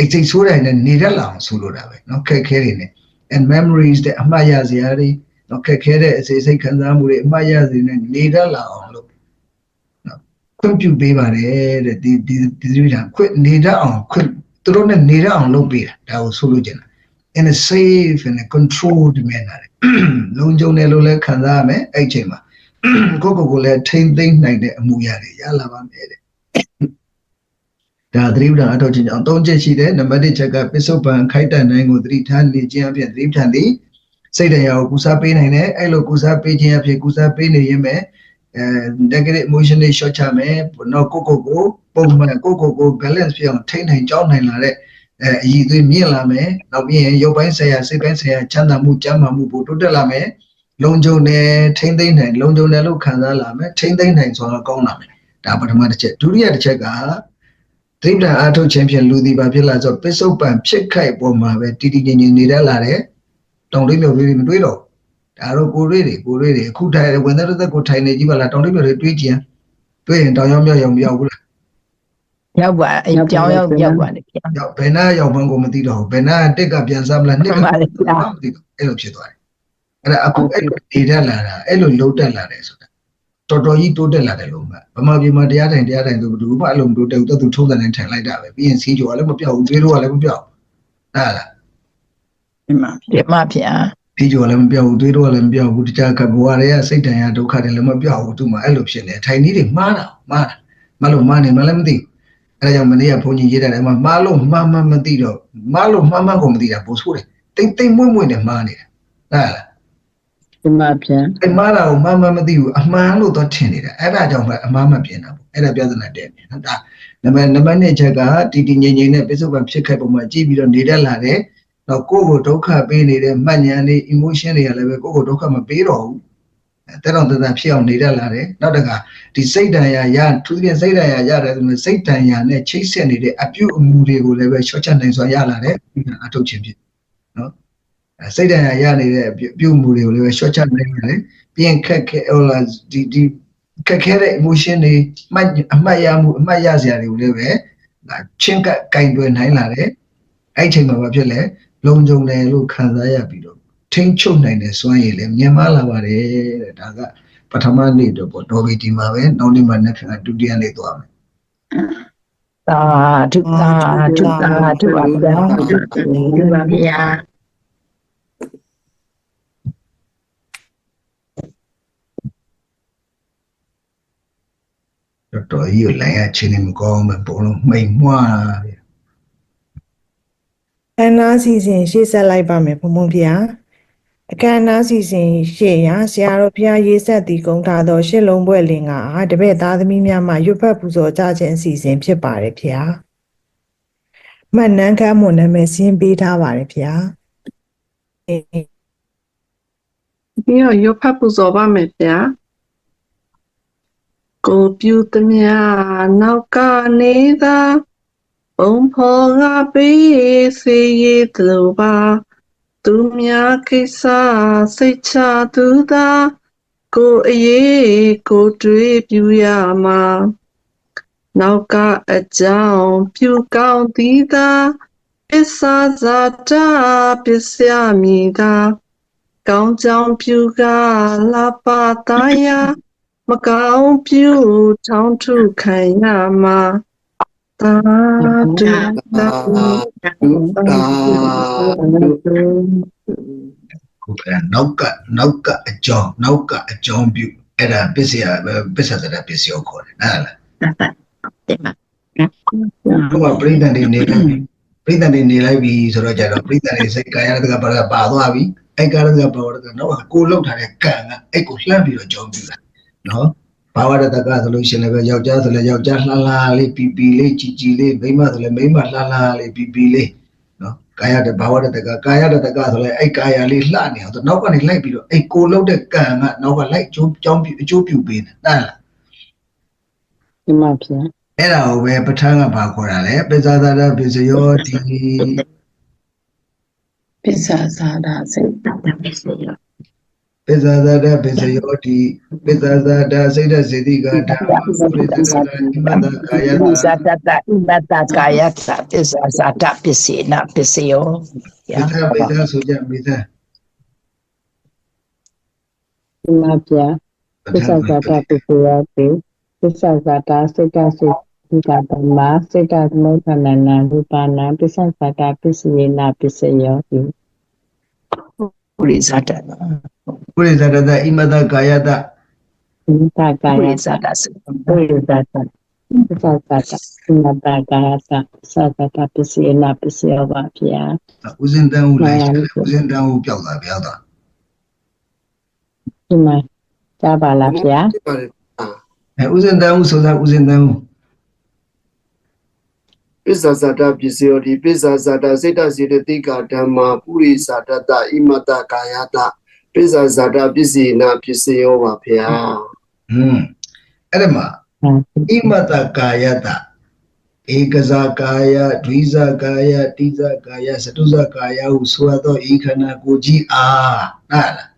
အစိတ်ဆိုးတိုင်းနဲ့နေတတ်လာအောင်ဆိုလိုတာပဲနော်ခက်ခဲတွေနဲ့ and memories တဲ့အမှားရစရာတွေနော်ခက်ခဲတဲ့အစိတ်ခံစားမှုတွေအမှားရစေနဲ့နေတတ်လာအောင်လို့နော်ခွင့်ပြုပေးပါတယ်တဲ့ဒီလိုခွင့်နေတတ်အောင်ခွင့်သူတို့နဲ့နေရအောင်လုပ်ပေးတာဒါကိုဆိုလို့ကျင်တာ in a safe and a controlled manner လုံခြုံတယ်လို့လည်းခံစားရမယ်အဲ့ချိန်မှာကိုလည်းထိမ့်သိမ့်နိုင်တဲ့အမှုရတွေရလာပါမယ်တဲ့ဒါသတိပဋ္ဌာန်အထောက်ချင်းအောင်၃ချက်ရှိတယ်နံပါတ်၁ချက်ကပစ္စုပန်ခိုက်တန်တိုင်းကိုသတိထားနေခြင်းအပြင်သတိပဋ္ဌာန်သည်စိတ်တရားကိုကုစားပေးနိုင်တယ်အဲ့လိုကုစားပေးခြင်းအပြင်ကုစားပေးနေရင်ပဲnegative emotion တွေ short ချမယ်နော်ကိုပုံမှန်ကို balance ဖြစ်အောင်ထိန်းနိုင်ကြောင်းနိုင်လာတဲ့အည်သွေးမြင့်လာမယ်နောက်ပြီးရင်ရုပ်ပိုင်းဆိုင်ရာစိတ်ပိုင်းဆိုင်ရာချမ်းသာမှုကျန်းမာမှုပိုတိုးတက်လာမယ်လုံခြုံတယ်ထိန်းသိမ်းနိုင်လုံခြုံတယ်လို့ခံစားလာမယ်ထိန်းသိမ်းနိုင်ဆိုတာကောင်းလာမယ်ဒါပထမတစ်ချက်ဒုတိယတစ်ချက်ကသတိပဋ္ဌာန်အားထုတ်ခြင်းဖြင့်လူသည်ဘာဖြစ်လာဆိုပစ္စုပန်ဖြစ်ခိုက်ပေါ်မှာပဲတည်တည်ငြိမ်ငြိမ်နေတတ်လာတယ်တောင်လေးမျိုးလေးမတွေးတော့ဒါတော့ကိုတွေးတွေအခုထိုင်ဝင်သက်သက်ကိုထိုင်နေကြည့်ပါလားတောင်လေးမျိုးတွေတွေးကြည့်ရင်တောင်ရောက်မြောက်ရောက်မရောက်ဘူးလားရောက်ပါအကြောင်းရောက်ပါတယ်ဗျာရောက်ဘယ်နာရောက်မှန်းကိုမသိတော့ဘူးဘယ်နာတက်ကပြန်စားမလားနှစ်ကမသိတော့အဲ့လိုဖြစ်သွားတယ်အဲ့ဒါအခုအဲ့လိုနေတတ်လာတာအဲ့လိုလုံးတက်လာတယ်ဆိုတာတော်တော်ကြီးတိုးတက်လာတယ်လို့မှဗမာပြည်မှာတရားထိုင်ဆိုဘယ်သူမှအလုံးတိုးတက်ဘူးသူထုံးစံတိုင်းထိုင်လိုက်တာပဲပြီးရင်စီးကြော်လည်းမပြောက်ဘူးသွေးတို့ကလည်းမပြောက်ဟုတ်လားပြမဗျာစီးကြော်လည်းမပြောက်ဘူးသွေးတို့ကလည်းမပြောက်ဘူးတခြားကဘဝတွေကစိတ်တန်ရာဒုက္ခတွေလည်းမပြောက်ဘူးသူမှအဲ့လိုဖြစ်နေထိုင်နည်းတွေမှားတာမလို့မှားနေမှလည်းမသိအဲ့ဒါကြောင့်မနေ့ကဘုန်းကြီးရေးတယ်မှားလို့မှားမှမသိတော့မှားလို့မှားမှကိုမသိတာပိုဆိုးတယ်တိတ်မွေ့နဲ့မှားနေတာဟုတ်လားဒီမှာပြန်အဲ့မှားတာကိုမှားမှမသိဘူးအမှန်လို့တော့ထင်နေတာအဲ့ဒါကြောင့်ပဲအမှားမပြင်တာပေါ့အဲ့ဒါပြဿနာတက်နေနော်ဒါနံပါတ်2ချက်ကတည်ငြိမ်နဲ့ပစ္စုပန်ဖြစ်ခိုက်ပုံမှာကြည့်ပြီးတော့နေတတ်လာတယ်တော့ကိုယ့်ကိုဒုက္ခပေးနေတဲ့မှတ်ဉာဏ်တွေ emotion တွေကလည်းပဲကိုယ့်ကိုဒုက္ခမပေးတော့ဘူးတဲ့တော်တန်ဖြစ်အောင်နေတတ်လာတယ်နောက်တကဒီစိတ်တန်ရာသူပြင်စိတ်တန်ရာရတယ်ဆိုရင်စိတ်တန်ရာနဲ့ချိတ်ဆက်နေတဲ့အပြုအမူတွေကိုလည်းပဲရှော့ချနိုင်စွာရလာတယ်အထုတ်ခြင်းဖြစ်နော်စိတ်တန်ရာရနေတဲ့အပြုအမူတွေကိုလည်းပဲရှော့ချနိုင်တယ်ပြင်ခက်ခဲဟိုလားဒီခက်ခဲတဲ့ emotion တွေအမှတ်ရမှုအမှတ်ရစရာတွေကိုလည်းပဲချင်းကကင်တွယ်နိုင်လာတယ်အဲ့ချိန်မှာဘာဖြစ်လဲလုံခြုံတယ်လို့ခံစားရပြီးတော့ထိန်းချုပ်နိုင်တဲ့စွမ်းရည်လည်းမြင်မလာပါတယ်တဲ့ဒါကပထမနေ့တော့ပေါ့တော်ပြီဒီမှာပဲနောက်နေ့မှနှစ်ခါဒုတိယနေ့သွားမယ်သာဓုပါဗျာတော်ကြီးကိုလိုင်းရချင်းနေမကောင်းဘူးဘုံလုံးမိန်မွားဗျာအခမ်းအနားစီစဉ်ရှေ့ဆက်လိုက်ပါမယ်ဘုံဖျားအခမ်းအနားစီစဉ်ရှေ့ရဆရာတော်ဘုရားရေးဆက်တည်ကုန်းထားသောရှစ်လုံးပွဲလင်ကတပည့်သားသမီးများမှရွတ်ဖတ်ပူဇော်ကြခြင်းအစီအစဉ်ဖြစ်ပါတယ်ဗျာမှတ်နှမ်းခမ်းမွန်နာမည်စင်းပေးထားပါတယ်ဗျာပြီးတော့ရွတ်ဖတ်ပူဇော်ပါမယ်ဗျာကိုပြုသမျှနောက်ကနေသာဘုံဖော်ကပေးစေရသလိုပါသူများကိစ္စစိတ်ချသူသာကိုအရေးကိုတွေးပြူရမှာနောက်ကအကြောင်းပြုကောင်းသည်သာ ပိစ္ဆာဇာတာပစ္စယမိတာကောင်းကြောင်ပြုကလာပါတာယမကောင်းပြုထောင်းထုခံရမှာသာဓုသာဓု ခုနောက်ကနောကအကြောင်းပြုအဲ့ဒါပစ္စယပစ္စဒပစ္စယောခေါ်တယ်နားလား တင်ပါ ဘုရားပြိဿန်တွေနေလိုက်ပြီဆိုတော့ကြတော့ပြိဿန်တွေစိတ်ကာယတကပါသွားပြီအဲ့ကာယတကပါတော့နောက်ကကိုလောက်ထားတဲ့ကံကအဲ့ကိုလှမ်းပြီးတော့ကြောင်းပြုတာနော်ဘာဝတတကဆိုလို့ရှင်လည်းပဲယောက်ျားဆိုလည်းယောက်ျားလှလှလေးပီပီလေးကြည်ကြည်လေးမိန်းမဆိုလည်းမိန်းမလှလှလေးပီပီလေးနော်ကာယတဘာဝတတကကာယတတကဆိုလည်းအဲ့ကာယလေးလှနေအောင်နောက်ကနေလိုက်ပြီးတော့အဲ့ကိုလောက်တဲ့ကံကနောက်ကလိုက်ကြောင်းပြုအကျိုးပြုပေးနေတာလား ဒီမှာဖြင့် အဲ့ဒါကိုပဲပဋ္ဌာန်းကဘာခေါ်တာလဲပိစ္ဆာသာရပစ္စယောတိ ပိစ္ဆာဇာတာစိတ်ပစ္စယော ပိစ္ဆာသာရပစ္စယောတိပိစ္ဆာသာရစိတ်စေတိကဓမ္မပိစ္ဆာသာရဣမတကာယ ဥဇာတတဣမတကာယသပစ္ဆာဇာတပစ္စေနပစ္စယော ပိစ္ဆာဆိုကြပိစ္ဆာ ဒီမှာဖြင့်ပိစ္ဆာဇာတာပစ္စယောတိပိစ္ဆာဇာတာစိတ်ကစိတ်ဒီကဓမ္မစိတ်ကသမုပ္ပါဏနာရူပနာပိစ္ဆာဇာတာပစ္စယေနပစ္စယောတိ ပုရိဇာတ ပုရိသတတဣမတကာယတ ဒီတာကာ ပု ယ ရိဇာတစ ပုရိသတာပိစ္ဆာဇာတာဒီမှာတာကာယတာသာဇာတာပစ္စယေနပစ္စယောပါဗျာ ဥစဉ်တန်ဟုလိုက်ဥစဉ်တန်ဟုပြောက်တာဗျာတော့ ဒီမှာကြားပါလားဗျာ ဥစဉ်တန်ဟုဆိုတာဥစဉ်တန်ဟု ပိစ္ဆာဇာတပစ္စယောတိပိစ္ဆာဇာတစေတစေတသိကဓမ္မာပုရိသတတဣမတကာယတပိစ္ဆာဇာတပစ္စေနပစ္စယောပါဗျာ အဲ့ဒါမှာဣမတကာယတဧကဇာကာယဒွိဇာကာယတိဇာကာယစတုဇာကာယဟုဆိုသောဤခန္ဓာကိုယ်ကြီးအားနားလား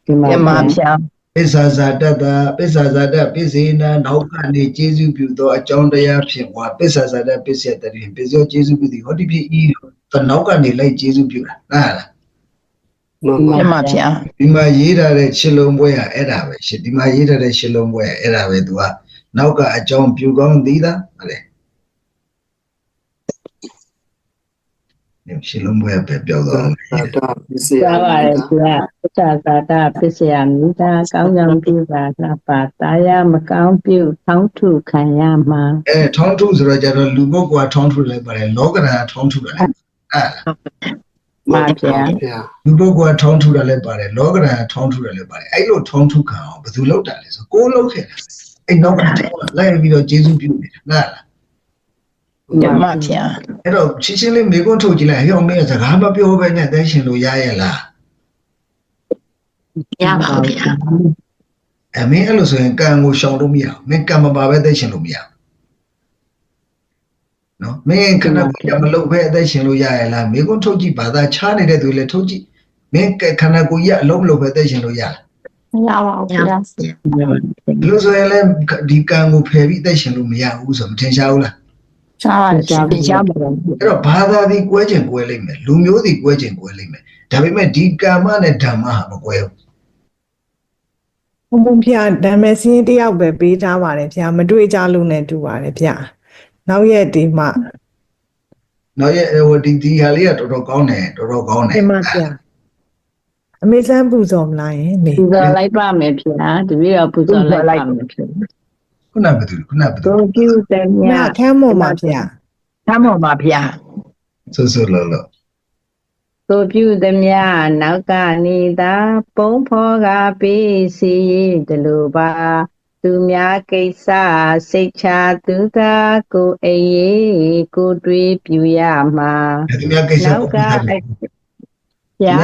ဒီမှာ မြမဖြာ ပိစ္ဆာဇာတတပိစ္ဆာဇာတပစ္စေနနောက်ကနေကျေစုပြုသောအကြောင်းတရားဖြင့်ဟောပိစ္ဆာဇာတပစ္စယတည်းပစ္စယောကျေစုပြုသည်ဟောဒီဖြစ်ဤနောက်ကနေလိုက်ကျေစုပြုတာနားလား မြမဖြာ ဒီမှာရေးထားတဲ့ရှစ်လုံးပွဲကအဲ့ဒါပဲရှစ်ဒီမှာရေးထားတဲ့ရှစ်လုံးပွဲအဲ့ဒါပဲသူကနောက်ကအကြောင်းပြုကောင်းသည်လားဟုတ်တယ်ဒီရှစ်လုံးပွဲပဲပြောတော့ ဇာတပစ္စယ ကြားပါရဲ့ဗျာပိစ္ဆာဇာတာပစ္စယမိတာကောင်းကြောင်ပြုပါလားပါတာယမကောင်းပြုထောင်းထုခံရမှာ ထောင်းထုဆိုတော့ကျတော့လူပုဂ္ဂိုလ်ကထောင်းထုလိုက်ပါတယ်လောကဓာတ်ထောင်းထုတယ်အဲ့ မှာဗျာ လူပုဂ္ဂိုလ်ကထောင်းထုတယ်လည်းပါတယ်လောကဓာတ်ထောင်းထုတယ်လည်းပါတယ်အဲ့လိုထောင်းထုခံအောင်ဘယ်သူလောက်တာလဲဆိုကိုလောက်ခဲ့တာအဲ့နောက်ကလိုက်ပြီးတော့ကျေးဇူးပြုနေတာနားလား မြမဖြာ အဲ့တော့ချင်းချင်းလေးမေကွန်းထုတ်ကြည့်လိုက်ဟဲ့အောင်မင်းစကားမပြောဘဲနဲ့တဲရှင်လို့ရရဲ့လား ရပါဗျာ မင်းအဲ့လိုဆိုရင်ကံကိုရှောင်လို့မရဘူးမင်းကံမပါပဲတဲရှင်လို့မရဘူးနော်မင်းခဏကမလုပ်ပဲအသက်ရှင်လို့ရရဲ့လားမေကွန်းထုတ်ကြည့်ဘာသာချားနေတဲ့သူလည်းထုတ်ကြည့်မင်းခဏကိုရအလုံးမလုပ်ပဲအသက်ရှင်လို့ရလား မရပါဘူးဗျာ ဒီလိုဆိုရင်လည်းဒီကံကိုဖယ်ပြီးအသက်ရှင်လို့မရဘူးဆိုမထင်ရှားဘူးလား ရှားပါတယ် ရှားပါ အဲ့တော့ဘာသာဒီကွဲခြင်းကွဲလိမ့်မယ်လူမျိုးဒီကွဲခြင်းကွဲလိမ့်မယ်ဒါပေမဲ့ဒီကမ္မနဲ့ဓမ္မဟာမကွဲဘူး ဘုံဘုံဖျားဓမ္မစင်းတယောက်ပဲပေးထားပါတယ်ဖျားမတွေ့ကြလို့နဲ့တူပါတယ်ဖျားနောက်ရက်ဒီမှာ နောက်ရဲ့ဟိုဒီဟာလေးကတော်တော်ကောင်းတယ်တော်တော်ကောင်းတယ် ဒီမှာဖျားအမေစမ်းပူဇော်မလားယင်နေ ပူဇော်လိုက်ပါမယ်ဗျာတပည့်တော်ပူဇော်လိုက်ပါမယ်ဗျာ ခုနကဘယ်သူ ကိုပြုတယ် ည မြတ် ခမ်းမော်မှာဖျား သမ္မောပါဗျာ ဆိုလောလော ကိုပြုသည်မြတ်နောက်ကနေသာပုံဖော်ကပေးစီတလူပါသူများကိစ္စစိတ်ချသူသာကိုအေးကိုတွေးပြူရမှာ သူများကိစ္စ နောက်က ဗျာ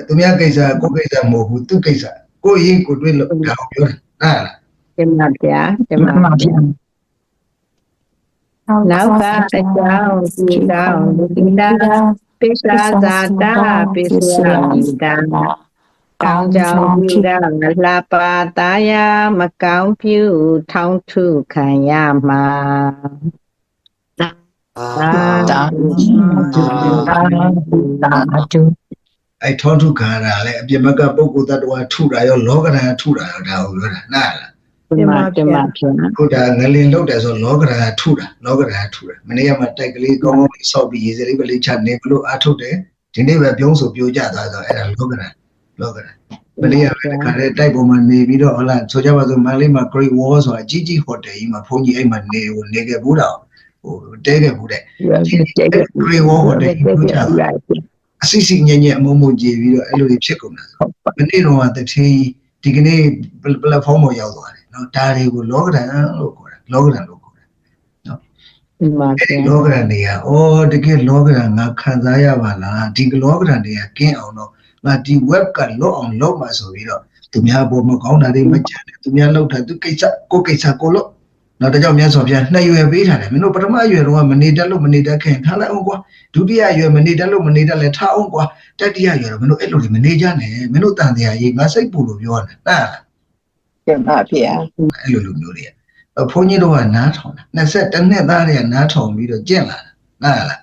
သူများကိစ္စကိုကိစ္စမဟုတ်ဘူးသူကိစ္စကိုရေးကိုတွေးလို့ဒါကိုပြောတာဟာ ဒီမှာဗျာဒီ မြ မှာ မဖြာ နောက်ကအကြောင်းဒီကောင်းဒီတာပိစ္ဆာဇာတာပိစ္ဆာမိတာကောင်းကြောင်ပြုတာလှပါတာယမကောင်းပြုထောင်းထုခံရမှာ တာတူ အဲ့ထောထုခါရလဲအပြစ်မကပုဂ္ဂိုလ်တ attva ထုတာရောလောကဓာတ်ထုတာရောဒါကိုပြောတာနားလား တင်ပါဗျာ ခုဒါငလင်လောက်တယ်ဆိုလောကဓာတ်ထုတာလောကဓာတ်ထုတာမနေ့ကမှတိုက်ကလေးကောင်းကောင်းလေးဆောက်ပြီးရေစလေးပဲလေးချနေဘလို့အထုတ်တယ်ဒီနေ့ပဲပြုံးဆိုပြိုကျသွားဆိုအဲ့ဒါလောကဓာတ်မနေ့ကလည်းခါတဲ့တိုက်ပေါ်မှာနေပြီးတော့ဟုတ်လားဆိုကြပါစို့မန္တလေးမှာ Great Wall ဆိုတာကြီးကြီးဟိုတယ်ကြီးမှာဘုန်းကြီးအဲ့မှာနေခဲ့ဘူးတော့ဟိုတဲခဲ့ဘူးတဲ့ Great Wall ဟိုတယ်ကြီးပြိုကျသွားအစီစီညံ့ညံ့အမုံမုံကြည်ပြီးတော့အဲ့လိုတွေဖြစ်ကုန်တာမနေ့တော့ကတထင်းဒီကနေ့ platform ပေါ်ရောက်သွားတယ်နော်ဒါတွေကိုလောကဓာတ်လို့ခေါ်တာလောကဓာတ်လို့ခေါ်တာနော် တင်ပါဗျာ လောကဓာတ်တွေကတကယ်လောကဓာတ်ငါခံစားရပါလားဒီလောကဓာတ်တွေကကင်းအောင်တော့ငါဒီ web ကလောအောင်လုပ်မှာဆိုပြီးတော့သူများဘောမကောင်းတာတွေမကြတယ်သူများလောက်တာသူကိစ္စကိုလို့နောက်တစ်ကြောင်မြတ်စွာဘုရားနှစ်ရွယ်ပေးထားတယ်မင်းတို့ပထမရွယ်တော့မနေတတ်လို့မနေတတ်ခင်ထားလိုက်အောင်ကွာဒုတိယရွယ်မနေတတ်လို့မနေတတ်လဲထားအောင်ကွာတတိယရွယ်တော့မင်းတို့အဲ့လိုတွေမနေကြနဲ့မင်းတို့တန်တရားရေးငါစိတ်ပူလို့ပြောတယ်နား တင်ပါဗျာ အဲ့လိုမျိုးတွေဘုန်းကြီးတို့ကနားထောင်တာ22နှစ်သားတွေကနားထောင်ပြီးတော့ကျင့်လာတာနားလား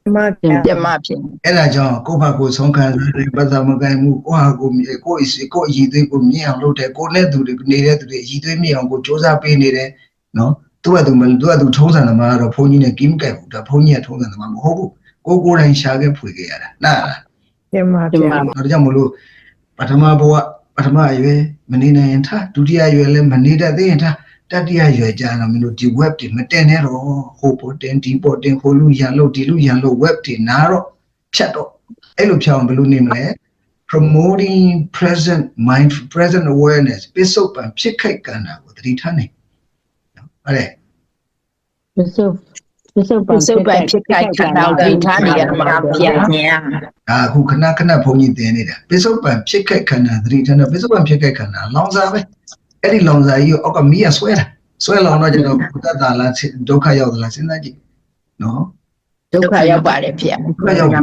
တင်ပါဗျာ တင်ပါဗျာ အဲ့ဒါကြောင့်ကိုယ့်ဘာကိုဆုံးခံတဲ့ပတ်သက်မကိုင်မှုကိုယ့်ဟာကိုကိုယ့်အစီကိုယ့်အည်သွေးကိုမြင်အောင်လုပ်တယ်ကိုယ်နဲ့သူတွေနေတဲ့သူတွေအည်သွေးမြင်အောင်ကိုစ조사ပေးနေတယ်နော်သူကသူထုံးစံသမားကတော့ဘုန်းကြီးနဲ့ကင်းမကဲဘူးဒါဘုန်းကြီးကထုံးစံသမားမဟုတ်ဘူးကိုယ်တိုင်ရှာခဲ့ဖွေခဲ့ရတာနားလား တင်ပါဗျာ ဒါကြောင့်မလို့ပထမဘဝပထမအရွယ်မနေနိုင်ရင်ထားဒုတိယအရွယ်လည်းမနေတတ်သေးရင်ထားတတိယရွယ်ကြာတော့မင်းတို့ဒီ web တွေမတင်နဲ့တော့ဟိုပေါ်တင်ဒီပေါ်တင်ဟိုလူရန်လို့ဒီလူရန်လို့ web တွေနားတော့ဖြတ်တော့အဲ့လိုဖြတ်အောင်ဘယ်လိုနေမလဲ promoting present awareness ပစ္စုပန်ဖြစ်ခိုက်ကဏ္ဍကိုသတိထားနေဟုတ်တယ် ပစ္စုပန်ဖြစ်ခိုက်ခန္ဓာကိုထားနေရမှာဗျာ အခုခဏဘုန်းကြီးသင်နေတာပစ္စုပန်ဖြစ်ခိုက်ခန္ဓာသတိထားတော့ပစ္စုပန်ဖြစ်ခိုက်ခန္ဓာလောင်စာပဲအဲ့ဒီလောင်စာကြီးကိုအောက်ကမီးကဆွဲလောင်တော့ကျတော့ဘုဒ္ဓတာလားဒုက္ခရောက်သလားစဉ်းစားကြည့်နော် ဒုက္ခရောက်ပါတယ်ဗျာ ဒုက္ခရောက်ပြီ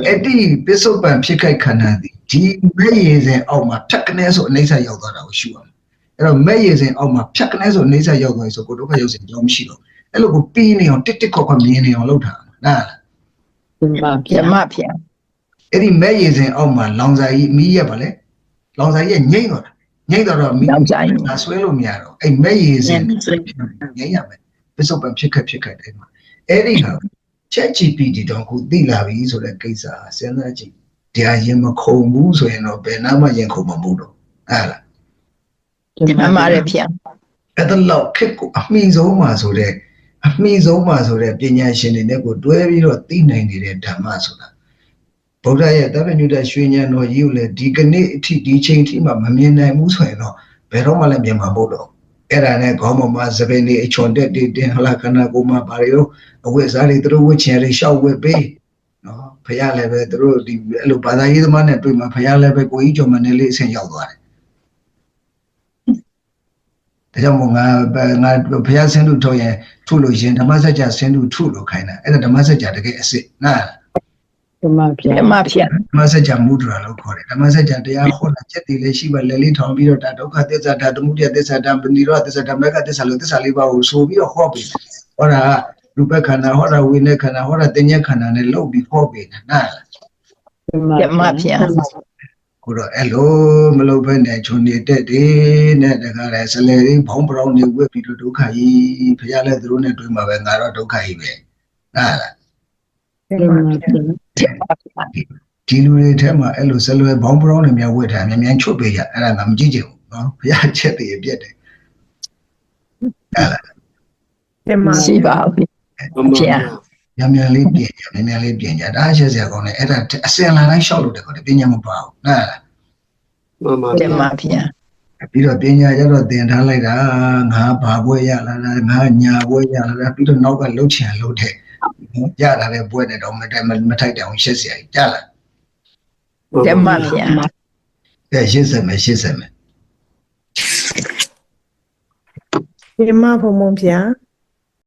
အဲ့ဒီပစ္စုပန်ဖြစ်ခိုက်ခန္ဓာဒီမဲ့ရည်စဉ်အောက်မှာဖြတ်ကနေဆိုအိဋ္ဌာရောက်သွားတာကိုရှုရမယ်အဲ့တော့မဲ့ရည်စဉ်အောက်မှာဖြတ်ကနေဆိုအိဋ္ဌာရောက်သွားပြီဆိုကိုဒုက္ခရောက်စဉ်ကြောင်းမရှိတော့အဲ့လိုကိုပြီးနေအောင်တစ်ခေါက်မြင်နေအောင်လုပ်တာနားလား တင်ပါ ဗျာ ဗျာ မဗျာ အဲ့ဒီမဲ့ရည်စဉ်အောက်မှာလောင်စာကြီးမီးရက်ပါလေလောင်စာကြီးညှိမ့်တော့မီးငါဆွဲလို့မရတော့အဲ့မဲ့ရည်စဉ်ညှိမ့်ရမယ်ပစ္စုပန်ဖြစ်ခိုက်တိုင်းမှာအဲ့ဒီဟာချက် GPT တော့ခုသိလာပြီဆိုတဲ့ကိစ္စစဉ်းစားကြည့်တရားရင်မခုံဘူးဆိုရင်တော့ဘယ်နာမှရင်ခုံမမှုတော့ဟုတ်လား တင်ပါပါတယ်ဗျာ အဲ့ဒါလောက်ခက်ကိုအမိဆုံးမှာဆိုတဲ့ပညာရှင်တွေနဲ့ကိုတွဲပြီးတော့သိနိုင်နေတဲ့ဓမ္မဆိုတာဗုဒ္ဓရဲ့တပည့်ညုတရွှေဉာဏ်တော်ကြီးကိုလည်းဒီကနေ့အထိဒီချိန်အထိမှမမြင်နိုင်ဘူးဆိုရင်တော့ဘယ်တော့မှလည်းမြင်မှာမဟုတ်တော့အဲ့ဒါနဲ့ခေါင်းပေါ်မှာသပင်တွေအချွန်တက်တင်ဟလာခဏကိုမှပါရောအဝတ်စားတွေသူတို့ဝတ်ချင်တွေရှောက်ဝတ်ပေးနော်ဖခင်လည်းပဲသူတို့ဒီအဲ့လိုဘာသာရေးသမားနဲ့တွေ့မှာဖခင်လည်းပဲကိုကြီးကျော်မနေလေးအဆင့်ရောက်သွားတယ်ဒါကြောင့်မို့ငါဘုရားဆင်းတုထုတ်ရင်ထုလို့ရှင်ဓမ္မစကြာဆင်းတုထုလို့ခိုင်းတာအဲ့ဒါဓမ္မစကြာတကယ်အစစ်နား တင်ပါဗျာ တင်ပါဗျာ ဓမ္မစကြာမူဒရာလို့ခေါ်တယ်ဓမ္မစကြာတရားဟောတာချက်တည်လေးရှိပါလဲလေးထောင်ပြီးတော့ဒါဒုက္ခသစ္စာဓာသမုဒယသစ္စာဓာပဏိရောဓသစ္စာဓမ္မကသစ္စာလို့သစ္စာလေးပါးကိုဆိုပြီးတော့ဟောပြီးဟောတာရူပခန္ဓာဟောတာဝိညာဉ်ခန္ဓာဟောတာတင်ညခန္ဓာနဲ့လုပ်ပြီးဟောပြီးနား တင်ပါဗျာ ကိုတော့အဲ့လိုမလုပ်ဘဲနဲ့ခြုံနေတက်တယ်နဲ့တခါလဲဆလဲလေးဘောင်းပရောင်းနေဝက်ပြီးတော့ဒုက္ခကြီးဖခင်လည်းသူတို့နဲ့တွေ့မှာပဲငါတော့ဒုက္ခကြီးပဲနားလား တင်ပါဗျာ ဒီလူတွေထဲမှာအဲ့လိုဆလွယ်ဘောင်းပရောင်းတွေများဝက်ထားမြန်ချွတ်ပေးကြအဲ့ဒါငါမကြည့်ချင်ဘူးနော်ဘုရားချက်တည်းပြက်တယ်အဲ့ဒါ တင်ပါ ရှိပါဘူး ဗျာ မြန်လေးပြင်ကြဒါရှက်စရာကောင်းတယ်အဲ့ဒါအစင်လာတိုင်းရှောက်လို့တယ်ခေါ်တယ်ပညာမပါဘူးနားလား မမ တင်ပါဗျာ ပြီးတော့ပညာကျတော့သင်ထားလိုက်တာငါဘာဘွဲရလာတာငါညာဘွဲရလာတာပြီးတော့နောက်ကလှုပ်ချင်လှုပ်တယ်ရတာလည်းဘွဲနဲ့တော့မထိုက်တယ်အောင်ရှက်စရာကြီးကြားလား တင်ပါဗျာ ရှက်စမယ် တင်ပါဘုံဘုံဗျာ